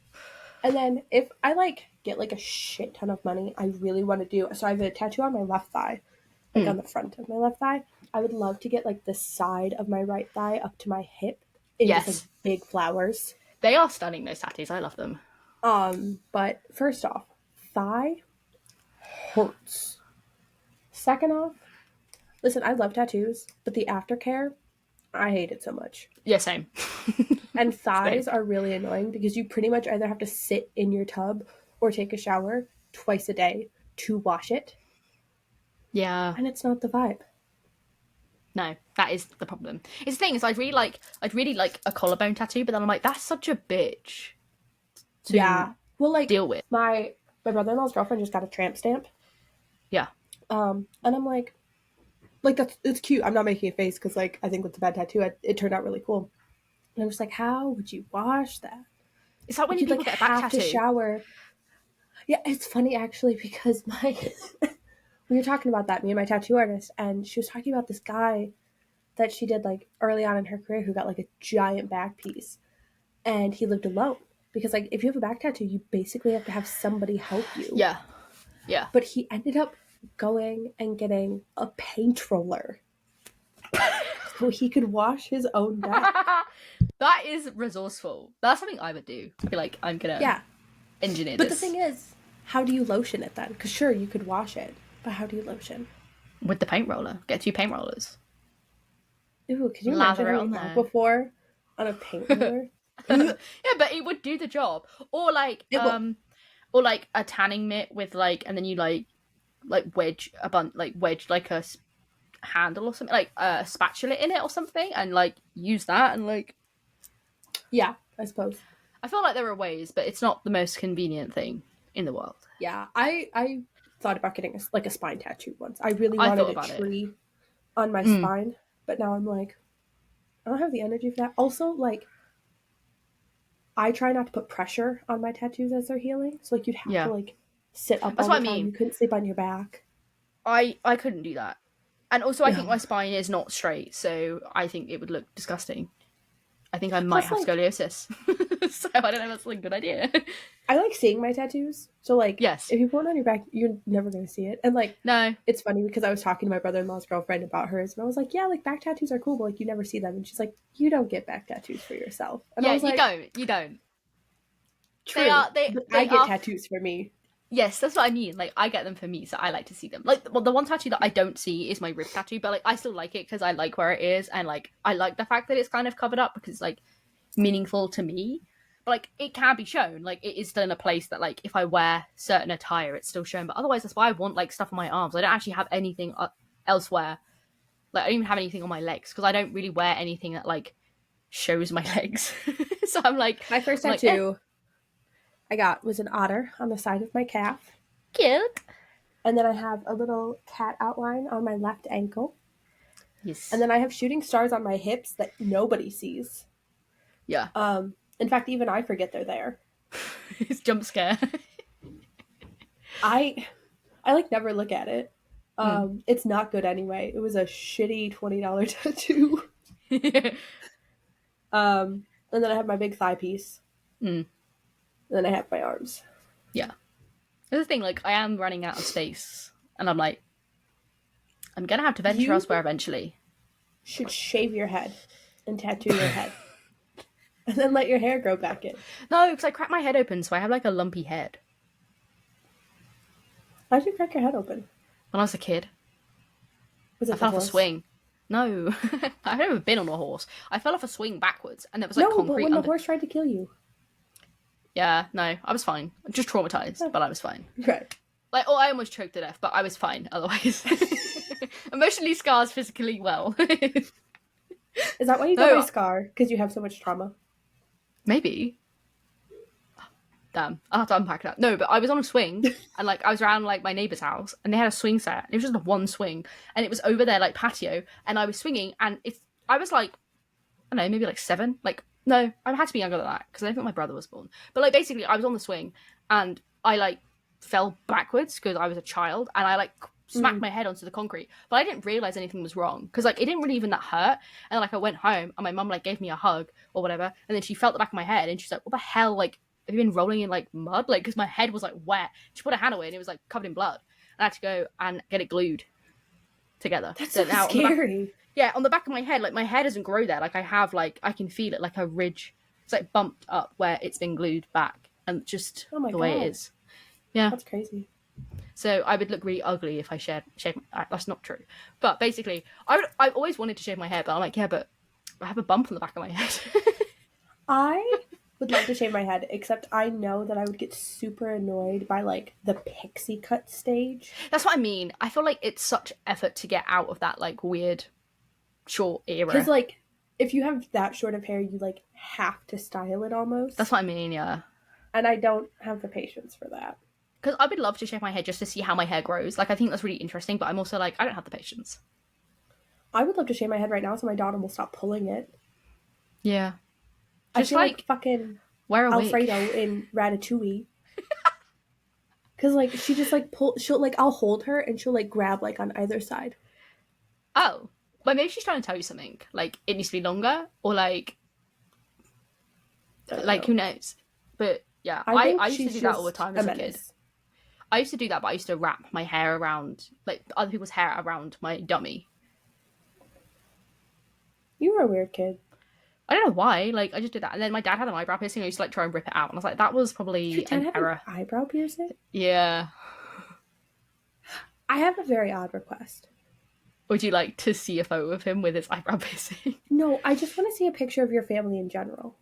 Speaker 3: And then if I like get like a shit ton of money, I really want to do. So I have a tattoo on my left thigh, like on the front of my left thigh. I would love to get like the side of my right thigh up to my hip in just like big flowers.
Speaker 2: They are stunning, those tattoos. I love them.
Speaker 3: But first off, thigh hurts. Second off, listen, I love tattoos, but the aftercare, I hate it so much.
Speaker 2: Yeah, same.
Speaker 3: And thighs are really annoying because you pretty much either have to sit in your tub or take a shower twice a day to wash it.
Speaker 2: Yeah.
Speaker 3: And it's not the vibe.
Speaker 2: No, that is the problem. It's the thing is, I'd really like a collarbone tattoo, but then I'm like, that's such a bitch to deal with.
Speaker 3: My brother-in-law's girlfriend just got a tramp stamp.
Speaker 2: Yeah.
Speaker 3: And I'm like it's cute. I'm not making a face because like I think with the bad tattoo, it turned out really cool. And I'm just like, how would you wash that?
Speaker 2: It's like when you like, get a back tattoo.
Speaker 3: To shower. Yeah, it's funny actually because we were talking about that, me and my tattoo artist, and she was talking about this guy that she did like early on in her career who got like a giant back piece, and he lived alone because like if you have a back tattoo, you basically have to have somebody help you.
Speaker 2: Yeah.
Speaker 3: But he ended up going and getting a paint roller so he could wash his own back.
Speaker 2: That is resourceful. That's something I would do. I'd be like, I'm gonna engineer this.
Speaker 3: But the thing is, how do you lotion it then? Because sure, you could wash it, but how do you lotion?
Speaker 2: With the paint roller. Get 2 paint rollers.
Speaker 3: Ooh, could you lather it on there before on a paint roller?
Speaker 2: Yeah, but it would do the job. Or like or like a tanning mitt with like, and then you like wedge a handle or something, like a spatula in it or something, and like use that and like.
Speaker 3: Yeah, I suppose.
Speaker 2: I feel like there are ways, but it's not the most convenient thing in the world.
Speaker 3: Yeah, I thought about getting a spine tattoo once. I really wanted a tree on my spine, but now I'm like, I don't have the energy for that. Also, like, I try not to put pressure on my tattoos as they're healing. So, like, you'd have to, like, sit up all the time. You couldn't sleep on your back.
Speaker 2: I couldn't do that. And also, I think my spine is not straight, so I think it would look disgusting. I think I might have scoliosis. So, I don't know if that's like a good idea.
Speaker 3: I like seeing my tattoos. So, like,
Speaker 2: yes.
Speaker 3: If you put one on your back, you're never going to see it. And, like,
Speaker 2: no.
Speaker 3: It's funny because I was talking to my brother-in-law's girlfriend about hers, and I was like, yeah, like, back tattoos are cool, but, like, you never see them. And she's like, you don't get back tattoos for yourself. And I was like,
Speaker 2: you don't.
Speaker 3: True. I get tattoos for me.
Speaker 2: Yes, that's what I mean. Like, I get them for me, so I like to see them. Like, well, the one tattoo that I don't see is my rib tattoo, but like, I still like it because I like where it is, and like, I like the fact that it's kind of covered up because it's like meaningful to me. But like, it can be shown. Like, it is still in a place that like, if I wear certain attire, it's still shown. But otherwise, that's why I want like stuff on my arms. I don't actually have anything elsewhere. Like, I don't even have anything on my legs because I don't really wear anything that like shows my legs. So I'm like,
Speaker 3: my first tattoo I got was an otter on the side of my calf.
Speaker 2: Cute.
Speaker 3: And then I have a little cat outline on my left ankle.
Speaker 2: Yes.
Speaker 3: And then I have shooting stars on my hips that nobody sees.
Speaker 2: Yeah.
Speaker 3: In fact, even I forget they're there.
Speaker 2: It's jump scare.
Speaker 3: I like never look at it. It's not good anyway. It was a shitty $20 tattoo. And then I have my big thigh piece. And then I have my arms.
Speaker 2: Yeah. There's the thing, like, I am running out of space. And I'm like, I'm going to have to venture elsewhere eventually.
Speaker 3: Should shave your head and tattoo your head. And then let your hair grow back in.
Speaker 2: No, because I cracked my head open, so I have, like, a lumpy head.
Speaker 3: How did you crack your head open?
Speaker 2: When I was a kid.
Speaker 3: Was it
Speaker 2: I fell off a swing. No. I've never been on a horse. I fell off a swing backwards, and there was, like, concrete
Speaker 3: but when the horse tried to kill you.
Speaker 2: Yeah, no, I was fine. Just traumatized, but I was fine.
Speaker 3: Right.
Speaker 2: Like, I almost choked to death, but I was fine otherwise. Emotionally scars, physically well.
Speaker 3: Is that why you got a scar? Because you have so much trauma?
Speaker 2: Maybe. Damn, I'll have to unpack that. No, but I was on a swing, and like I was around like my neighbour's house, and they had a swing set. It was just one swing, and it was over their like patio, and I was swinging, and I was like, I don't know, maybe like 7. Like, no, I had to be younger than that because I don't think my brother was born. But like basically, I was on the swing, and I like fell backwards because I was a child, and I like smacked my head onto the concrete, but I didn't realize anything was wrong because like it didn't really even that hurt. And like I went home, and my mum like gave me a hug or whatever, and then she felt the back of my head, and she's like, "What the hell? Like, have you been rolling in like mud?" Like, because my head was like wet. She put her hand away, and it was like covered in blood. And I had to go and get it glued together.
Speaker 3: That's so scary.
Speaker 2: On the back of my head, like my hair doesn't grow there. Like I have like I can feel it like a ridge. It's like bumped up where it's been glued back, and just the way it is. Yeah,
Speaker 3: that's crazy.
Speaker 2: So I would look really ugly if I shaved. That's not true. But basically, I've always wanted to shave my hair, but I'm like, yeah, but I have a bump on the back of my head.
Speaker 3: I would love to shave my head, except I know that I would get super annoyed by like the pixie cut stage.
Speaker 2: That's what I mean. I feel like it's such effort to get out of that like weird short era.
Speaker 3: Because like if you have that short of hair, you like have to style it almost.
Speaker 2: That's what I mean, yeah.
Speaker 3: And I don't have the patience for that.
Speaker 2: Because I would love to shave my head just to see how my hair grows. Like, I think that's really interesting, but I'm also like, I don't have the patience.
Speaker 3: I would love to shave my head right now so my daughter will stop pulling it.
Speaker 2: Yeah.
Speaker 3: Just I feel like fucking Alfredo in Ratatouille. Because, like, she just, like, she'll, like, I'll hold her and she'll, like, grab, like, on either side.
Speaker 2: Oh. But maybe she's trying to tell you something. Like, it needs to be longer, or, like, who knows? But, yeah, I used to do that all the time as a kid. I used to do that, but I used to wrap my hair around, like, other people's hair around my dummy.
Speaker 3: You were a weird kid.
Speaker 2: I don't know why. Like, I just did that. And then my dad had an eyebrow piercing. I used to, like, try and rip it out. And I was like, that was probably an error.
Speaker 3: An eyebrow piercing?
Speaker 2: Yeah.
Speaker 3: I have a very odd request.
Speaker 2: Would you like to see a photo of him with his eyebrow piercing?
Speaker 3: No, I just want to see a picture of your family in general.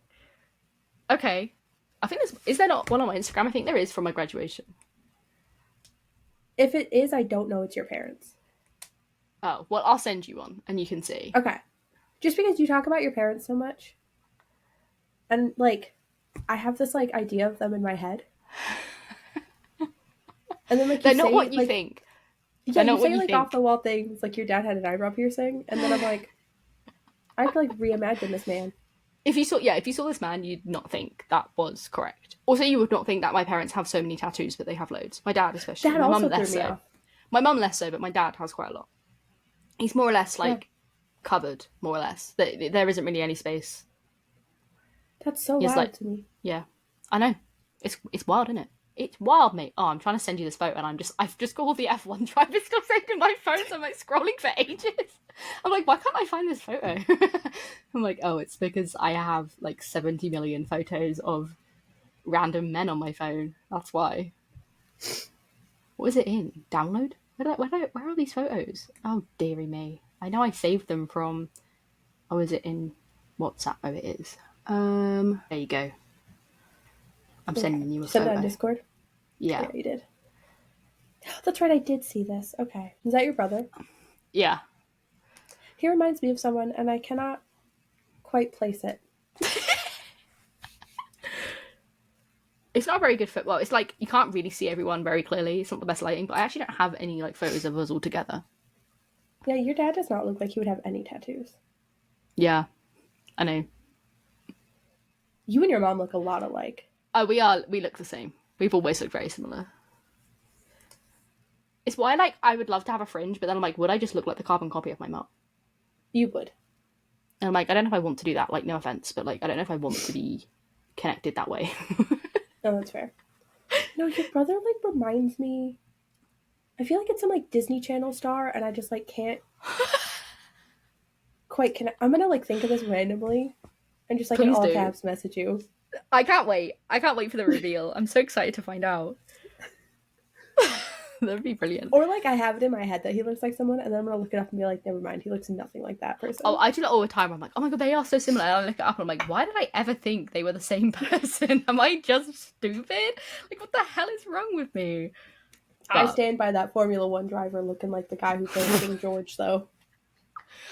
Speaker 2: Okay. I think is there not one on my Instagram? I think there is from my graduation.
Speaker 3: If it is, I don't know it's your parents.
Speaker 2: Oh, well, I'll send you one and you can see.
Speaker 3: Okay. Just because you talk about your parents so much. And, like, I have this, like, idea of them in my head. And then, like,
Speaker 2: they're not what you think.
Speaker 3: Yeah, you say, like, off-the-wall things, like your dad had an eyebrow piercing. And then I'm like, I have to, like, reimagine this man.
Speaker 2: If you saw this man, you'd not think that was correct. Also, you would not think that my parents have so many tattoos, but they have loads. My dad especially.
Speaker 3: Dad
Speaker 2: my
Speaker 3: also
Speaker 2: mum less
Speaker 3: threw me
Speaker 2: so.
Speaker 3: off.
Speaker 2: My mum less so, but my dad has quite a lot. He's more or less like covered, more or less. There isn't really any space.
Speaker 3: That's so wild to me.
Speaker 2: Yeah, I know. It's wild, isn't it? It's wild, mate. Oh, I'm trying to send you this photo, and I've just got all the F1 drive. It's still saved in my phone, so I'm like scrolling for ages. I'm like, why can't I find this photo? I'm like, oh, it's because I have like 70 million photos of random men on my phone. That's why. What is it in? Download? Where are these photos? Oh, dearie me. I know I saved them from... Oh, is it in WhatsApp? Oh, it is. There you go. I'm sending you a
Speaker 3: Send
Speaker 2: photo.
Speaker 3: it on Discord?
Speaker 2: Yeah.
Speaker 3: Yeah, you did. That's right, I did see this. Okay. Is that your brother?
Speaker 2: Yeah.
Speaker 3: He reminds me of someone, and I cannot quite place it.
Speaker 2: It's not a very good fit. Well, it's like you can't really see everyone very clearly. It's not the best lighting, but I actually don't have any like photos of us all together.
Speaker 3: Yeah, your dad does not look like he would have any tattoos.
Speaker 2: Yeah, I know.
Speaker 3: You and your mom look a lot alike.
Speaker 2: Oh, we look the same. We've always looked very similar. It's why like I would love to have a fringe, but then I'm like, would I just look like the carbon copy of my mum?
Speaker 3: You would.
Speaker 2: And I'm like, I don't know if I want to do that. Like, no offense, but like, I don't know if I want to be connected that way.
Speaker 3: Oh, that's fair. No, your brother like reminds me. I feel like it's some like Disney Channel star, and I just like can't quite connect. I'm gonna like think of this randomly, and just like
Speaker 2: Please
Speaker 3: in all
Speaker 2: do.
Speaker 3: caps message you.
Speaker 2: I can't wait. I can't wait for the reveal. I'm so excited to find out. That would be brilliant.
Speaker 3: Or like I have it in my head that he looks like someone, and then I'm gonna look it up and be like, never mind, he looks nothing like that person.
Speaker 2: Oh, I do that all the time. I'm like, oh my god, they are so similar. And I look it up and I'm like, why did I ever think they were the same person? Am I just stupid? Like, what the hell is wrong with me?
Speaker 3: I stand by that Formula One driver looking like the guy who plays King George, though.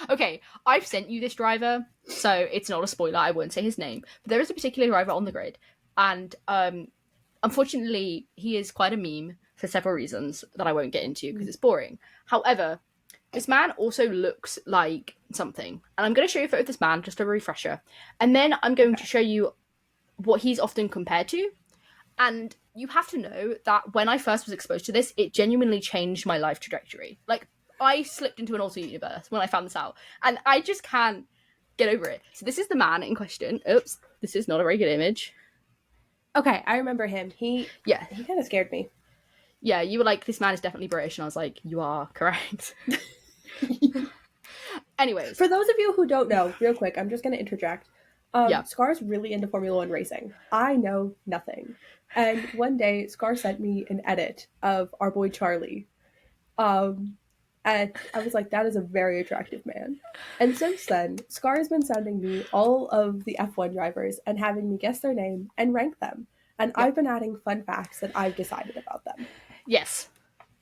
Speaker 2: Okay, I've sent you this driver, so it's not a spoiler. I won't say his name, but there is a particular driver on the grid, and unfortunately, he is quite a meme for several reasons that I won't get into because it's boring. However, this man also looks like something, and I'm going to show you a photo of this man, just a refresher, and then I'm going to show you what he's often compared to. And you have to know that when I first was exposed to this, it genuinely changed my life trajectory. Like, I slipped into an alternate universe when I found this out, and I just can't get over it. So this is the man in question. Oops, this is not a very good image.
Speaker 3: Okay, I remember him. He kind of scared me.
Speaker 2: Yeah, you were like, this man is definitely British, and I was like, you are correct. Anyways.
Speaker 3: For those of you who don't know, real quick, I'm just going to interject. Scar's really into Formula One racing. I know nothing. And one day, Scar sent me an edit of our boy Charlie. And I was like, that is a very attractive man. And since then, Scar has been sending me all of the F1 drivers and having me guess their name and rank them. And I've been adding fun facts that I've decided about them.
Speaker 2: Yes.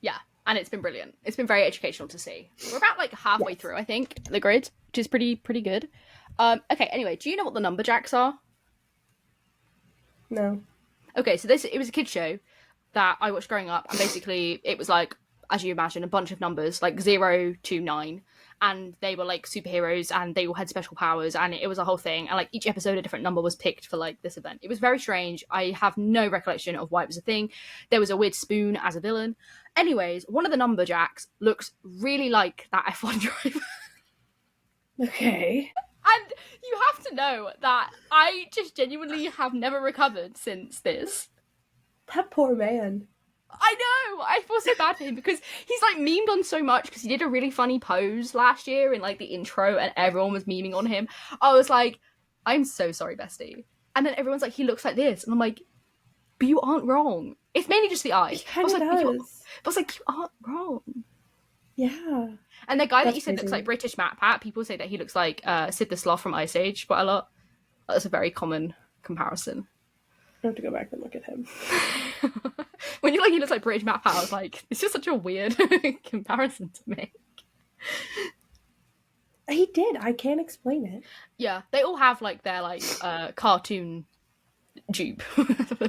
Speaker 2: Yeah. And it's been brilliant. It's been very educational to see. We're about like halfway through, I think, the grid, which is pretty good. Okay, anyway, do you know what the numberjacks are?
Speaker 3: No.
Speaker 2: Okay, so it was a kid's show that I watched growing up, and basically it was like, as you imagine, a bunch of numbers, like 0 to 9, and they were like superheroes, and they all had special powers, and it was a whole thing, and like each episode a different number was picked for like this event. It was very strange. I have no recollection of why it was a thing. There was a weird spoon as a villain. Anyways, one of the numberjacks looks really like that F1 driver.
Speaker 3: Okay.
Speaker 2: And you have to know that I just genuinely have never recovered since this.
Speaker 3: That poor man.
Speaker 2: I know! I feel so bad for him because he's like memed on so much because he did a really funny pose last year in like the intro and everyone was memeing on him. I was like, I'm so sorry, bestie. And then everyone's like, he looks like this. And I'm like, but you aren't wrong. It's mainly just the eyes.
Speaker 3: He kind of
Speaker 2: does.
Speaker 3: But
Speaker 2: I was like, you aren't wrong.
Speaker 3: Yeah.
Speaker 2: And the guy that you said
Speaker 3: crazy.
Speaker 2: looks like British Matt Pat, people say that he looks like Sid the Sloth from Ice Age quite a lot. That's a very common comparison.
Speaker 3: I have to go back and look at him.
Speaker 2: When you're like, he looks like British Matt Pat, I was like, it's just such a weird comparison to make.
Speaker 3: He did. I can't explain it.
Speaker 2: Yeah, they all have like their like cartoon dupe.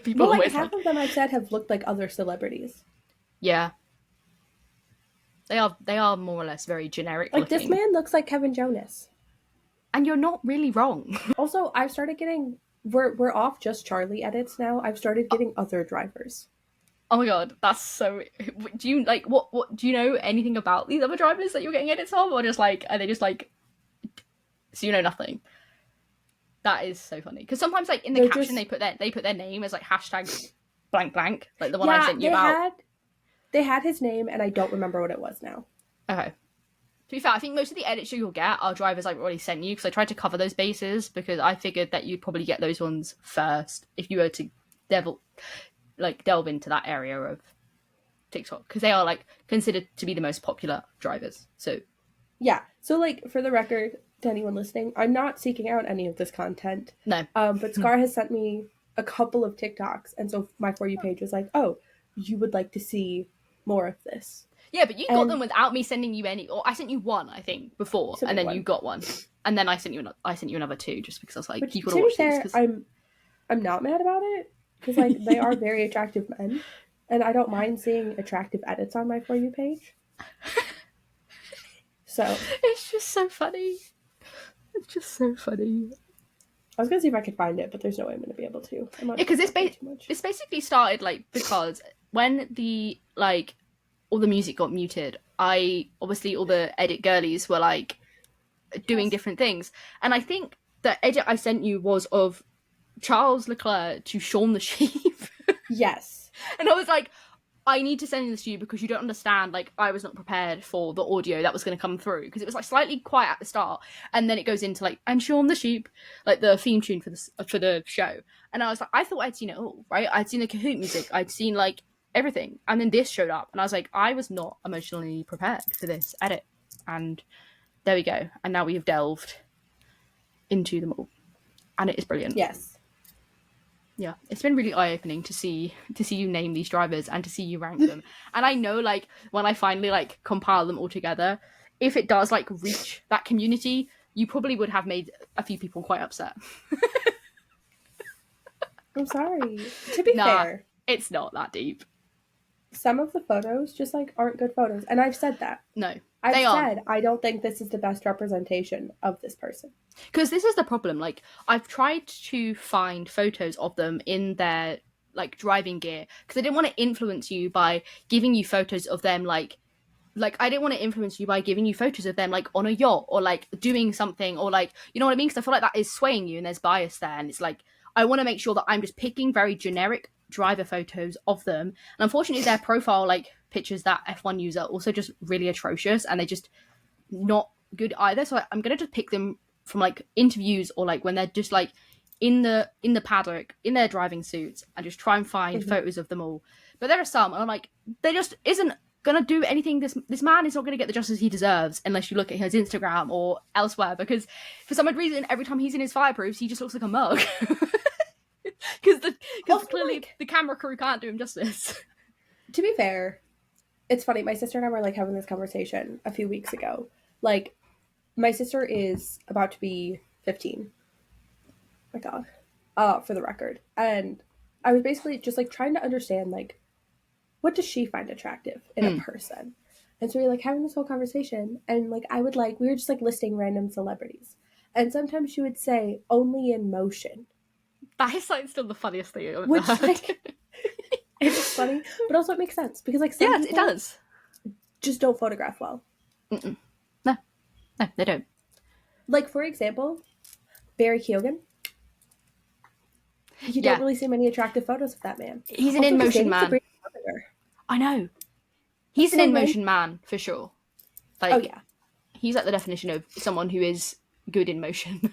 Speaker 3: People well, like half of them I've said have looked like other celebrities.
Speaker 2: Yeah. They are more or less very generic
Speaker 3: like
Speaker 2: looking.
Speaker 3: This man looks like Kevin Jonas.
Speaker 2: And you're not really wrong.
Speaker 3: Also, I've started getting we're off just Charlie edits now. I've started getting other drivers.
Speaker 2: Oh my god, that's so. Do you like what do you know anything about these other drivers that you're getting edits of, or just like are they just like so you know nothing? That is so funny because sometimes like in the caption they put their name as like hashtag blank blank like the one I sent you about.
Speaker 3: They had his name and I don't remember what it was now.
Speaker 2: Okay. To be fair, I think most of the edits you'll get are drivers I've already sent you because I tried to cover those bases because I figured that you'd probably get those ones first if you were to delve into that area of TikTok, because they are like considered to be the most popular drivers. So
Speaker 3: yeah, so like for the record, to anyone listening, I'm not seeking out any of this content.
Speaker 2: No.
Speaker 3: But Scar has sent me a couple of TikToks, and so my For You page was like, oh, you would like to see more of this.
Speaker 2: Yeah, but you got them without me sending you any, or I sent you one, I think, before, and then you got one, and then I sent you another two, just because I was like,
Speaker 3: but
Speaker 2: you gotta watch these. Cause...
Speaker 3: I'm not mad about it, because like they are very attractive men, and I don't mind seeing attractive edits on my For You page. So
Speaker 2: it's just so funny. It's just so funny.
Speaker 3: I was gonna see if I could find it, but there's no way I'm gonna be able to.
Speaker 2: Yeah, because this basically started like because when the like all the music got muted, all the edit girlies were like doing different things, and I think the edit I sent you was of Charles Leclerc to Shaun the Sheep.
Speaker 3: Yes,
Speaker 2: and I was like, I need to send this to you because you don't understand. Like, I was not prepared for the audio that was going to come through because it was like slightly quiet at the start, and then it goes into like "and Shaun the Sheep," like the theme tune for the show. And I was like, I thought I'd seen it all, right? I'd seen the Kahoot music, I'd seen like everything, and then this showed up, and I was like, I was not emotionally prepared for this edit, and there we go. And now we have delved into them all, and it is brilliant.
Speaker 3: Yes.
Speaker 2: Yeah, it's been really eye-opening to see you name these drivers and to see you rank them. And I know, like, when I finally like compile them all together, if it does like reach that community, you probably would have made a few people quite upset.
Speaker 3: I'm sorry. To be fair,
Speaker 2: it's not that deep.
Speaker 3: Some of the photos just like aren't good photos, and I've said that.
Speaker 2: No.
Speaker 3: I've said I don't think this is the best representation of this person.
Speaker 2: Because this is the problem. Like, I've tried to find photos of them in their like driving gear because I didn't want to influence you by giving you photos of them like I didn't want to influence you by giving you photos of them like on a yacht or like doing something or like, you know what I mean? Because I feel like that is swaying you and there's bias there, and it's like I want to make sure that I'm just picking very generic driver photos of them. And unfortunately, their profile like pictures that F1 use are also just really atrocious, and they're just not good either. So I'm gonna just pick them from like interviews or like when they're just like in the paddock in their driving suits, and just try and find photos of them all. But there are some, and I'm like, they just isn't gonna do anything. This man is not gonna get the justice he deserves unless you look at his Instagram or elsewhere, because for some odd reason every time he's in his fireproofs he just looks like a mug. Because clearly like, the camera crew can't do him justice.
Speaker 3: To be fair, it's funny. My sister and I were like having this conversation a few weeks ago. Like, my sister is about to be 15. My God. For the record. And I was basically just like trying to understand like, what does she find attractive in a person? And so we were like having this whole conversation, and like we were just like listing random celebrities. And sometimes she would say only in motion.
Speaker 2: That is like still the funniest thing I've ever
Speaker 3: Which
Speaker 2: heard.
Speaker 3: like it's funny, but also it makes sense because like some
Speaker 2: it does.
Speaker 3: Just don't photograph well.
Speaker 2: No, they don't.
Speaker 3: Like for example, Barry Keoghan. You don't really see many attractive photos of that man.
Speaker 2: He's an in-motion man. I know. He's an in-motion man for sure. Like,
Speaker 3: oh yeah,
Speaker 2: he's like the definition of someone who is good in motion.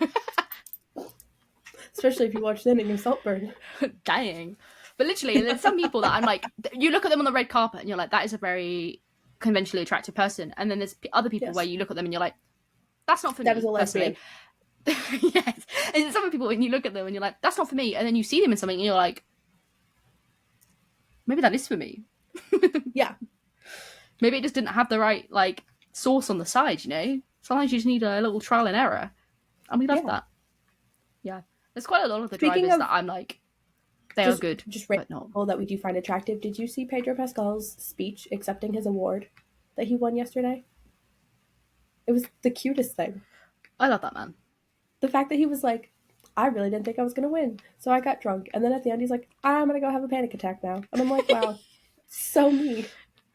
Speaker 3: Especially if you watch Thinning and Saltburn.
Speaker 2: Dang. But literally, there's some people that I'm like, you look at them on the red carpet and you're like, that is a very conventionally attractive person. And then there's other people where you look at them and you're like, that's not for me.
Speaker 3: That is a lesbian.
Speaker 2: Yes. And some people, when you look at them and you're like, that's not for me. And then you see them in something and you're like, maybe that is for me.
Speaker 3: Yeah.
Speaker 2: Maybe it just didn't have the right, like, source on the side, you know? Sometimes you just need a little trial and error. And we love that. Yeah. There's quite a lot of the drivers that I'm like, they are good,
Speaker 3: just
Speaker 2: but not.
Speaker 3: People that we do find attractive. Did you see Pedro Pascal's speech accepting his award that he won yesterday? It was the cutest thing.
Speaker 2: I love that man.
Speaker 3: The fact that he was like, I really didn't think I was going to win, so I got drunk. And then at the end, he's like, I'm going to go have a panic attack now. And I'm like, wow, so me.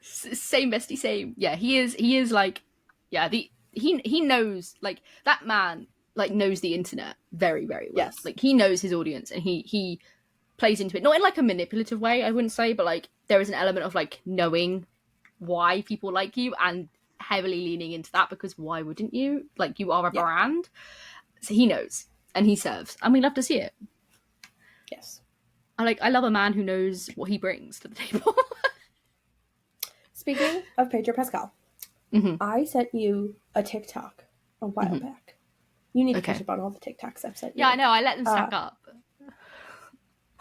Speaker 2: Same bestie, same. Yeah, he is like, yeah, he knows, like, that man, like, knows the internet very, very well.
Speaker 3: Yes.
Speaker 2: Like, he knows his audience, and he plays into it. Not in, like, a manipulative way, I wouldn't say, but, like, there is an element of, like, knowing why people like you and heavily leaning into that, because why wouldn't you? Like, you are a brand. So he knows, and he serves, and we love to see it.
Speaker 3: Yes.
Speaker 2: I love a man who knows what he brings to the table.
Speaker 3: Speaking of Pedro Pascal, I sent you a TikTok a while back. You need to catch up on all the TikToks I've sent you.
Speaker 2: Yeah, I know. I let them stack up.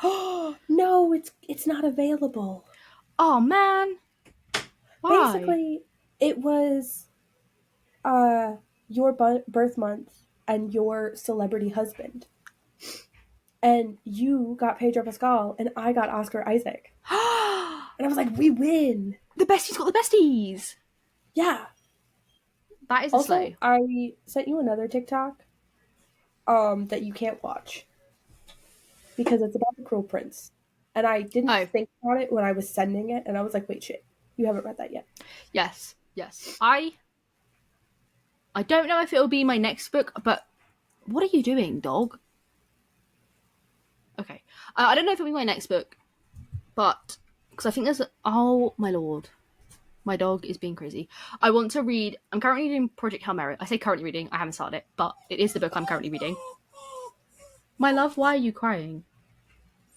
Speaker 3: Oh no, it's not available.
Speaker 2: Oh man. Why?
Speaker 3: Basically, it was your birth month and your celebrity husband. And you got Pedro Pascal and I got Oscar Isaac. And I was like, we win.
Speaker 2: The besties got the besties.
Speaker 3: Yeah.
Speaker 2: That is
Speaker 3: also,
Speaker 2: slay.
Speaker 3: I sent you another TikTok that you can't watch. Because it's about the Cruel Prince. And I didn't think about it when I was sending it, and I was like, wait, shit, you haven't read that yet.
Speaker 2: Yes. I don't know if it'll be my next book, but what are you doing, dog? Okay. I don't know if it'll be my next book, but because I think there's oh my lord, my dog is being crazy. I want to read. I'm currently reading Project Hail Mary. I say currently reading. I haven't started it, but it is the book I'm currently reading. My love, why are you crying?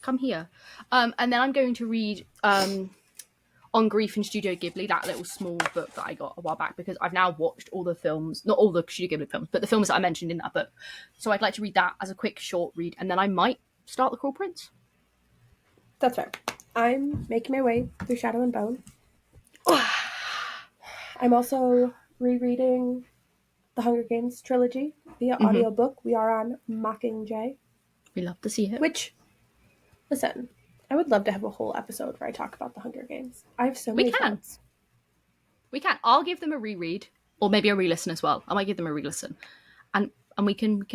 Speaker 2: Come here. And then I'm going to read On Grief in Studio Ghibli, that little small book that I got a while back, because I've now watched all the films, not all the Studio Ghibli films, but the films that I mentioned in that book. So I'd like to read that as a quick short read, and then I might start The Cruel Prince.
Speaker 3: That's fair. I'm making my way through Shadow and Bone. I'm also rereading the Hunger Games trilogy via audiobook. We are on Mockingjay.
Speaker 2: We love to see it.
Speaker 3: Which, listen, I would love to have a whole episode where I talk about the Hunger Games. I have so many thoughts.
Speaker 2: We can. I'll give them a reread, or maybe a re-listen as well. I might give them a re-listen, and we can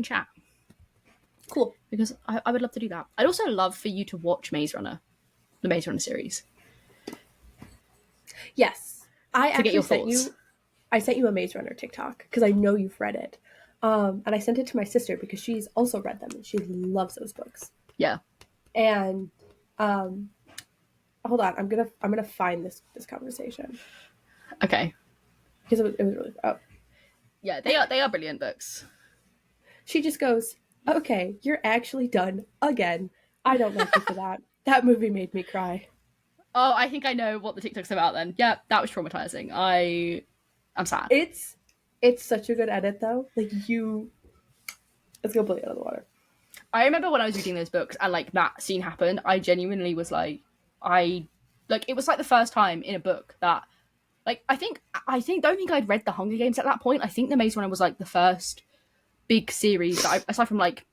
Speaker 2: chat.
Speaker 3: Cool.
Speaker 2: Because I would love to do that. I'd also love for you to watch Maze Runner, the Maze Runner series.
Speaker 3: Yes, I sent you a Maze Runner TikTok because I know you've read it, and I sent it to my sister because she's also read them and she loves those books.
Speaker 2: Yeah.
Speaker 3: And hold on, I'm gonna find this conversation.
Speaker 2: Okay.
Speaker 3: Because it was really
Speaker 2: yeah, they are brilliant books.
Speaker 3: She just goes, "Okay, you're actually done again. I don't like you for that. That movie made me cry."
Speaker 2: Oh, I think I know what the TikTok's about then. Yeah, that was traumatizing. I'm sad.
Speaker 3: It's such a good edit though. Like it's completely out of the water.
Speaker 2: I remember when I was reading those books and like that scene happened, I genuinely was like, it was like the first time in a book that, like, I don't think I'd read the Hunger Games at that point. I think the Maze Runner was like the first big series that aside from like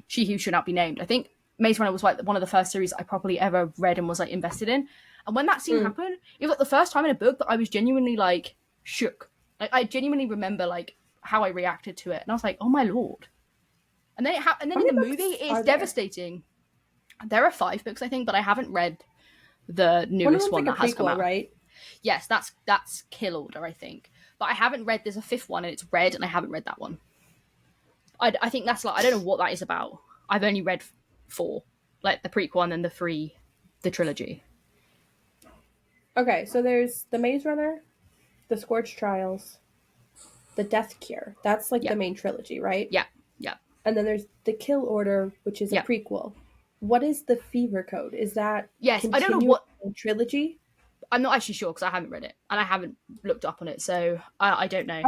Speaker 2: She Who Should Not Be Named, I think Maze Runner was like one of the first series I probably ever read and was like invested in. And when that scene happened, it was like the first time in a book that I was genuinely like shook. Like I genuinely remember like how I reacted to it, and I was like, "Oh my lord!" And then and then in the movie, it's devastating. There are 5 books, I think, but I haven't read the newest one that has come out.
Speaker 3: Right?
Speaker 2: Yes, that's Kill Order, I think. But I haven't read. There's a 5th one, and it's Red, and I haven't read that one. I think that's like I don't know what that is about. I've only read 4, like the prequel and then the trilogy.
Speaker 3: Okay, so there's the Maze Runner, the Scorched Trials, the Death Cure. That's like the main trilogy, right?
Speaker 2: Yeah.
Speaker 3: And then there's the Kill Order, which is a prequel. What is the Fever Code? Is that
Speaker 2: I don't know what
Speaker 3: trilogy?
Speaker 2: I'm not actually sure because I haven't read it and I haven't looked up on it, so I don't know.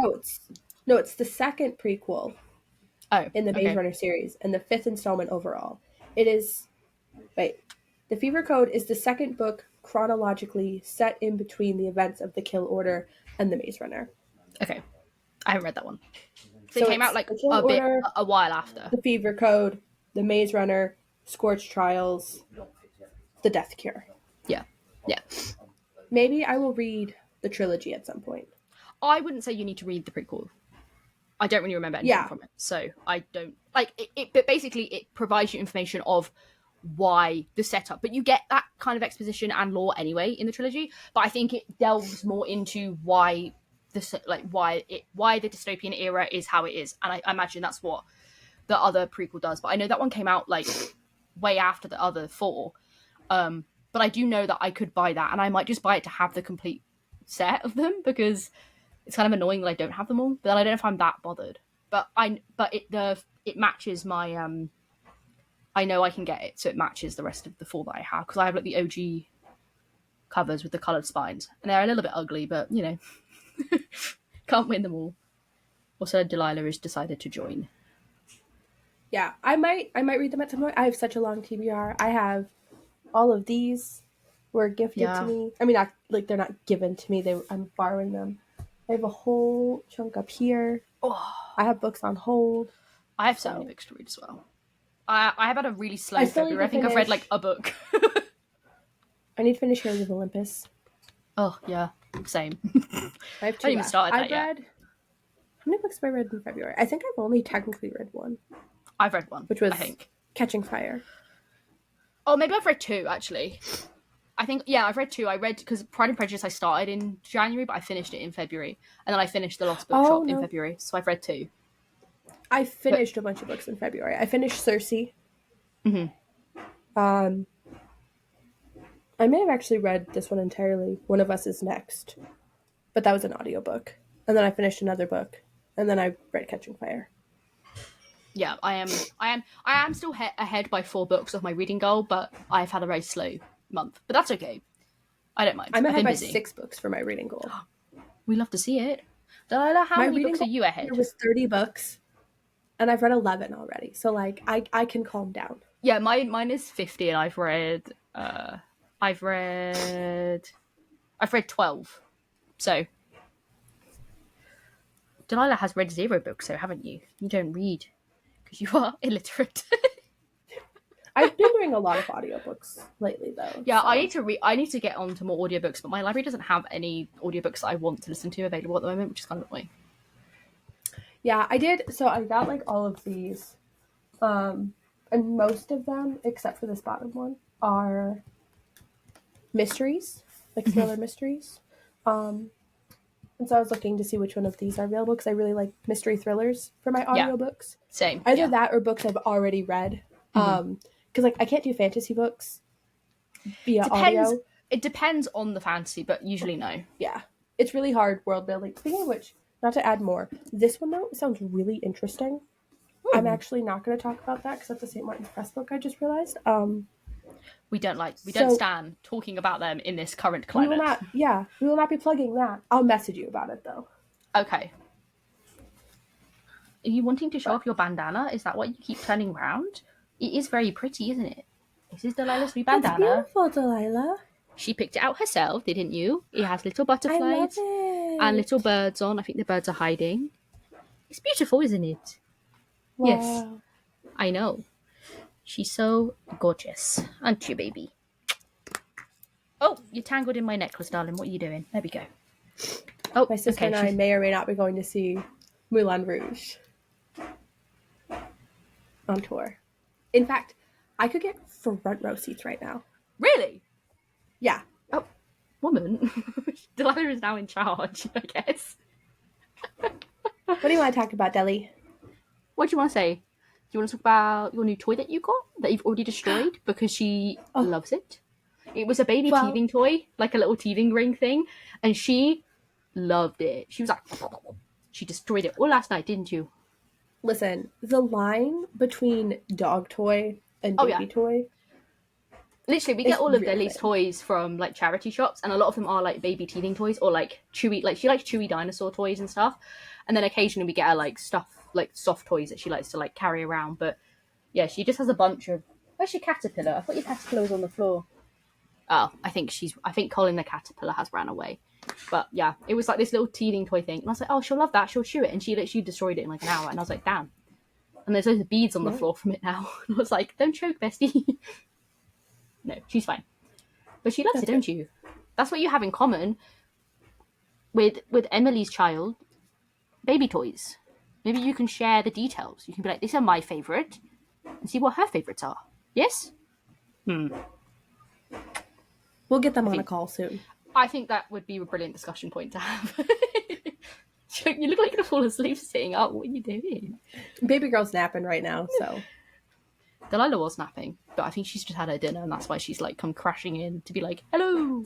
Speaker 3: It's the second prequel. In the Maze Runner series and the 5th installment overall. It is the Fever Code is the second book chronologically set in between the events of the Kill Order and the Maze Runner.
Speaker 2: Okay, I haven't read that one. So it came out like a while after.
Speaker 3: The Fever Code, the Maze Runner, Scorched Trials, the Death Cure.
Speaker 2: Yeah.
Speaker 3: Maybe I will read the trilogy at some point.
Speaker 2: I wouldn't say you need to read the prequel. I don't really remember anything from it, so I don't like it. But basically, it provides you information of why the setup, but you get that kind of exposition and lore anyway in the trilogy. But I think it delves more into why the dystopian era is how it is, and I imagine that's what the other prequel does. But I know that one came out like way after the other 4. But I do know that I could buy that, and I might just buy it to have the complete set of them because it's kind of annoying that I don't have them all, but I don't know if I'm that bothered. But it matches my I know I can get it, so it matches the rest of the 4 that I have because I have like the OG covers with the coloured spines. And they're a little bit ugly, but, you know, can't win them all. Also, Delilah has decided to join.
Speaker 3: Yeah, I might read them at some point. I have such a long TBR. I have all of these were gifted to me. I mean, not, like, they're not given to me. I'm borrowing them. I have a whole chunk up here.
Speaker 2: Oh.
Speaker 3: I have books on hold.
Speaker 2: I have so many books to read as well. I have had a really slow February. I think I've read like a book.
Speaker 3: I need to finish Heroes of Olympus.
Speaker 2: Oh, yeah. Same.
Speaker 3: I have 2
Speaker 2: I haven't even started that yet.
Speaker 3: How many books have I read in February? I think I've only technically read one.
Speaker 2: I've read one,
Speaker 3: which was,
Speaker 2: I think,
Speaker 3: Catching Fire.
Speaker 2: Oh, maybe I've read 2, actually. I think, yeah, I've read 2. I read, because Pride and Prejudice I started in January, but I finished it in February. And then I finished The Lost Bookshop in February, so I've read 2.
Speaker 3: I finished a bunch of books in February. I finished Circe.
Speaker 2: Mm-hmm.
Speaker 3: I may have actually read this one entirely. One of Us Is Next. But that was an audiobook. And then I finished another book. And then I read Catching Fire.
Speaker 2: Yeah, I am still ahead by 4 books of my reading goal, but I've had a very slow month. But that's okay. I don't mind.
Speaker 3: I'm ahead by 6 books for my reading goal.
Speaker 2: We love to see it. Delilah, how many books are you ahead?
Speaker 3: It was 30 books. And I've read 11 already. So, like, I can calm down.
Speaker 2: Yeah, mine is 50 and I've read 12. So Delilah has read 0 books, so haven't you? You don't read because you are illiterate.
Speaker 3: I've been doing a lot of audiobooks lately, though.
Speaker 2: Yeah, so. I need to get onto more audiobooks, but my library doesn't have any audiobooks that I want to listen to available at the moment, which is kind of annoying.
Speaker 3: Yeah, I did. So I got like all of these, and most of them, except for this bottom one, are mysteries, like thriller mysteries. And so I was looking to see which one of these are available because I really like mystery thrillers for my audiobooks.
Speaker 2: Same.
Speaker 3: Either that or books I've already read. Because like I can't do fantasy books via audio.
Speaker 2: It depends on the fantasy, but usually no.
Speaker 3: Yeah, it's really hard world building. Speaking of which, not to add more, this one though sounds really interesting. I'm actually not going to talk about that because that's a St. Martin's Press book. I just realized.
Speaker 2: We don't stand talking about them in this current climate.
Speaker 3: We will not be plugging that. I'll message you about it though.
Speaker 2: Okay. Are you wanting to show off your bandana? Is that what you keep turning around? It is very pretty, isn't it? This is Delilah's new bandana.
Speaker 3: That's beautiful, Delilah.
Speaker 2: She picked it out herself, didn't you? It has little butterflies and little birds on. I think the birds are hiding. It's beautiful, isn't it?
Speaker 3: Wow.
Speaker 2: Yes. I know. She's so gorgeous. Aren't you, baby? Oh, you're tangled in my necklace, darling. What are you doing? There we go. Oh,
Speaker 3: my sister and I may or may not be going to see Moulin Rouge on tour. In fact, I could get front row seats right now.
Speaker 2: Really?
Speaker 3: Yeah.
Speaker 2: Oh, woman. Delilah is now in charge, I guess.
Speaker 3: What do you want to talk about, Deli?
Speaker 2: What do you want to say? Do you want to talk about your new toy that you got that you've already destroyed because she loves it? It was a baby teething toy, like a little teething ring thing, and she loved it. She was like, she destroyed it all last night, didn't you?
Speaker 3: Listen, the line between dog toy and baby toy.
Speaker 2: Literally, we get all of Deli's toys from like charity shops, and a lot of them are like baby teething toys or like chewy. Like she likes chewy dinosaur toys and stuff, and then occasionally we get her like stuff, like soft toys that she likes to like carry around. But yeah, she just has a bunch of. Where's your caterpillar? I thought your caterpillar was on the floor. Oh, I think Colin the caterpillar has ran away. But yeah, it was like this little teething toy thing, and I was like, oh, she'll love that. She'll chew it, and she literally destroyed it in like an hour. And I was like, damn. And there's loads of beads on the floor from it now. And I was like, don't choke, bestie. No, she's fine. But she loves it, don't you? That's what you have in common with Emily's child, baby toys. Maybe you can share the details. You can be like, these are my favourite, and see what her favourites are. Yes?
Speaker 3: We'll get them on a call soon.
Speaker 2: I think that would be a brilliant discussion point to have. You look like you're going to fall asleep sitting up. What are you doing?
Speaker 3: Baby girl's napping right now, so...
Speaker 2: Delilah was napping, but I think she's just had her dinner, and that's why she's like come crashing in to be like, hello.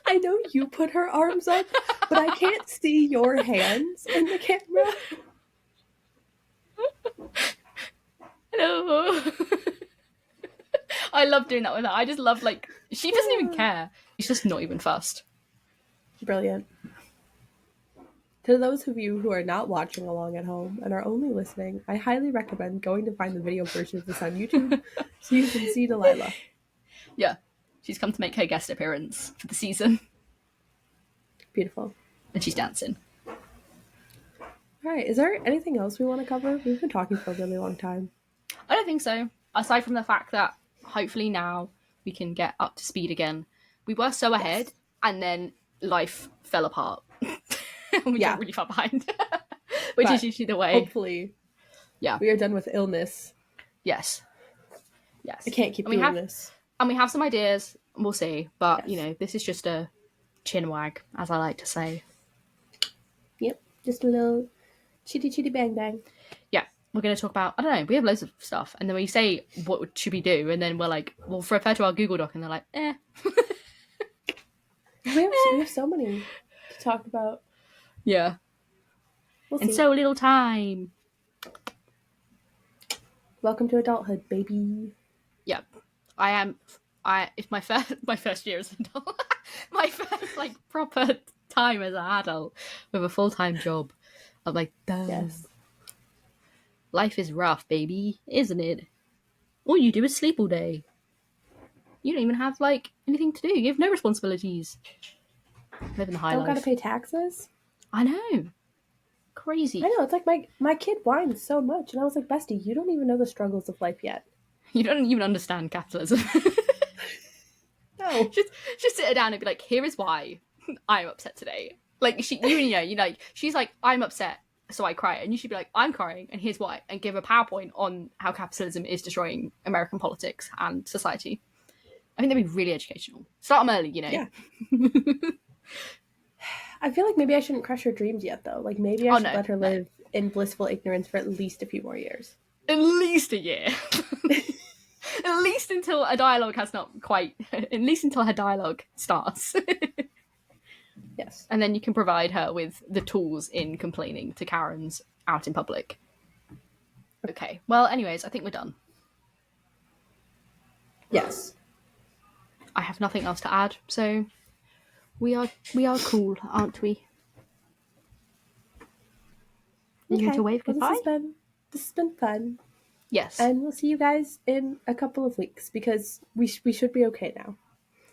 Speaker 3: I know you put her arms up, but I can't see your hands in the camera.
Speaker 2: Hello. I love doing that with her. I just love, like, she doesn't even care. She's just not even fussed.
Speaker 3: Brilliant. To those of you who are not watching along at home and are only listening, I highly recommend going to find the video version of this on YouTube so you can see Delilah.
Speaker 2: Yeah. She's come to make her guest appearance for the season.
Speaker 3: Beautiful.
Speaker 2: And she's dancing.
Speaker 3: All right. Is there anything else we want to cover? We've been talking for a really long time.
Speaker 2: I don't think so. Aside from the fact that hopefully now we can get up to speed again. We were so ahead, and then life fell apart. And we got really far behind. Which is usually the way.
Speaker 3: Hopefully.
Speaker 2: Yeah.
Speaker 3: We are done with illness.
Speaker 2: Yes.
Speaker 3: I can't keep doing this.
Speaker 2: And we have some ideas, we'll see. But, you know, this is just a chin wag, as I like to say.
Speaker 3: Yep. Just a little chitty chitty bang bang.
Speaker 2: Yeah. We're going to talk about, I don't know, we have loads of stuff. And then we say, what should we do? And then we're like, we'll refer to our Google Doc. And they're like,
Speaker 3: We have so many to talk about.
Speaker 2: Yeah.
Speaker 3: We'll see.
Speaker 2: So little time.
Speaker 3: Welcome to adulthood, baby.
Speaker 2: Yeah. It's my first year as an adult. My first, like, proper time as an adult with a full-time job. I'm like, damn.
Speaker 3: Yes.
Speaker 2: Life is rough, baby, isn't it? All you do is sleep all day. You don't even have, like, anything to do. You have no responsibilities. Living the high life.
Speaker 3: Don't gotta pay taxes?
Speaker 2: I know. Crazy.
Speaker 3: I know, it's like my kid whines so much, and I was like, Bestie, you don't even know the struggles of life yet.
Speaker 2: You don't even understand capitalism.
Speaker 3: No.
Speaker 2: Just sit her down and be like, here is why I'm upset today. Like, she's like, I'm upset, so I cry. And you should be like, I'm crying, and here's why. And give a PowerPoint on how capitalism is destroying American politics and society. I think that'd be really educational. Start them early, you know.
Speaker 3: Yeah. I feel like maybe I shouldn't crush her dreams yet, though. Like, maybe I should let her live in blissful ignorance for at least a few more years.
Speaker 2: At least a year. At least until a dialogue has not quite... At least until her dialogue starts.
Speaker 3: Yes.
Speaker 2: And then you can provide her with the tools in complaining to Karens out in public. Okay. Well, anyways, I think we're done.
Speaker 3: Yes.
Speaker 2: I have nothing else to add, so... We are cool, aren't we? You need to wave goodbye?
Speaker 3: This has been fun.
Speaker 2: Yes.
Speaker 3: And we'll see you guys in a couple of weeks, because we should be okay now.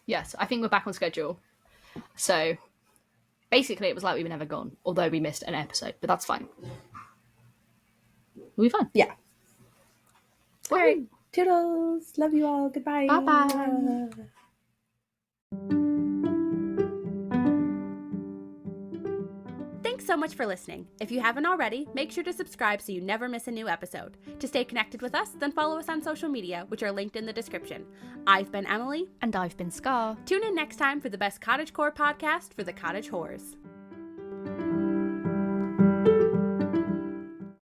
Speaker 2: Yes, I think we're back on schedule. So, basically it was like we were never gone, although we missed an episode, but that's fine. We'll be fine.
Speaker 3: Yeah. Alright. Toodles. Love you all. Goodbye.
Speaker 2: Bye-bye.
Speaker 1: Thanks so much for listening. If you haven't already, make sure to subscribe so you never miss a new episode. To stay connected with us, then follow us on social media, which are linked in the description. I've been Emily.
Speaker 2: And I've been Scar.
Speaker 1: Tune in next time for the best cottagecore podcast for the cottage whores.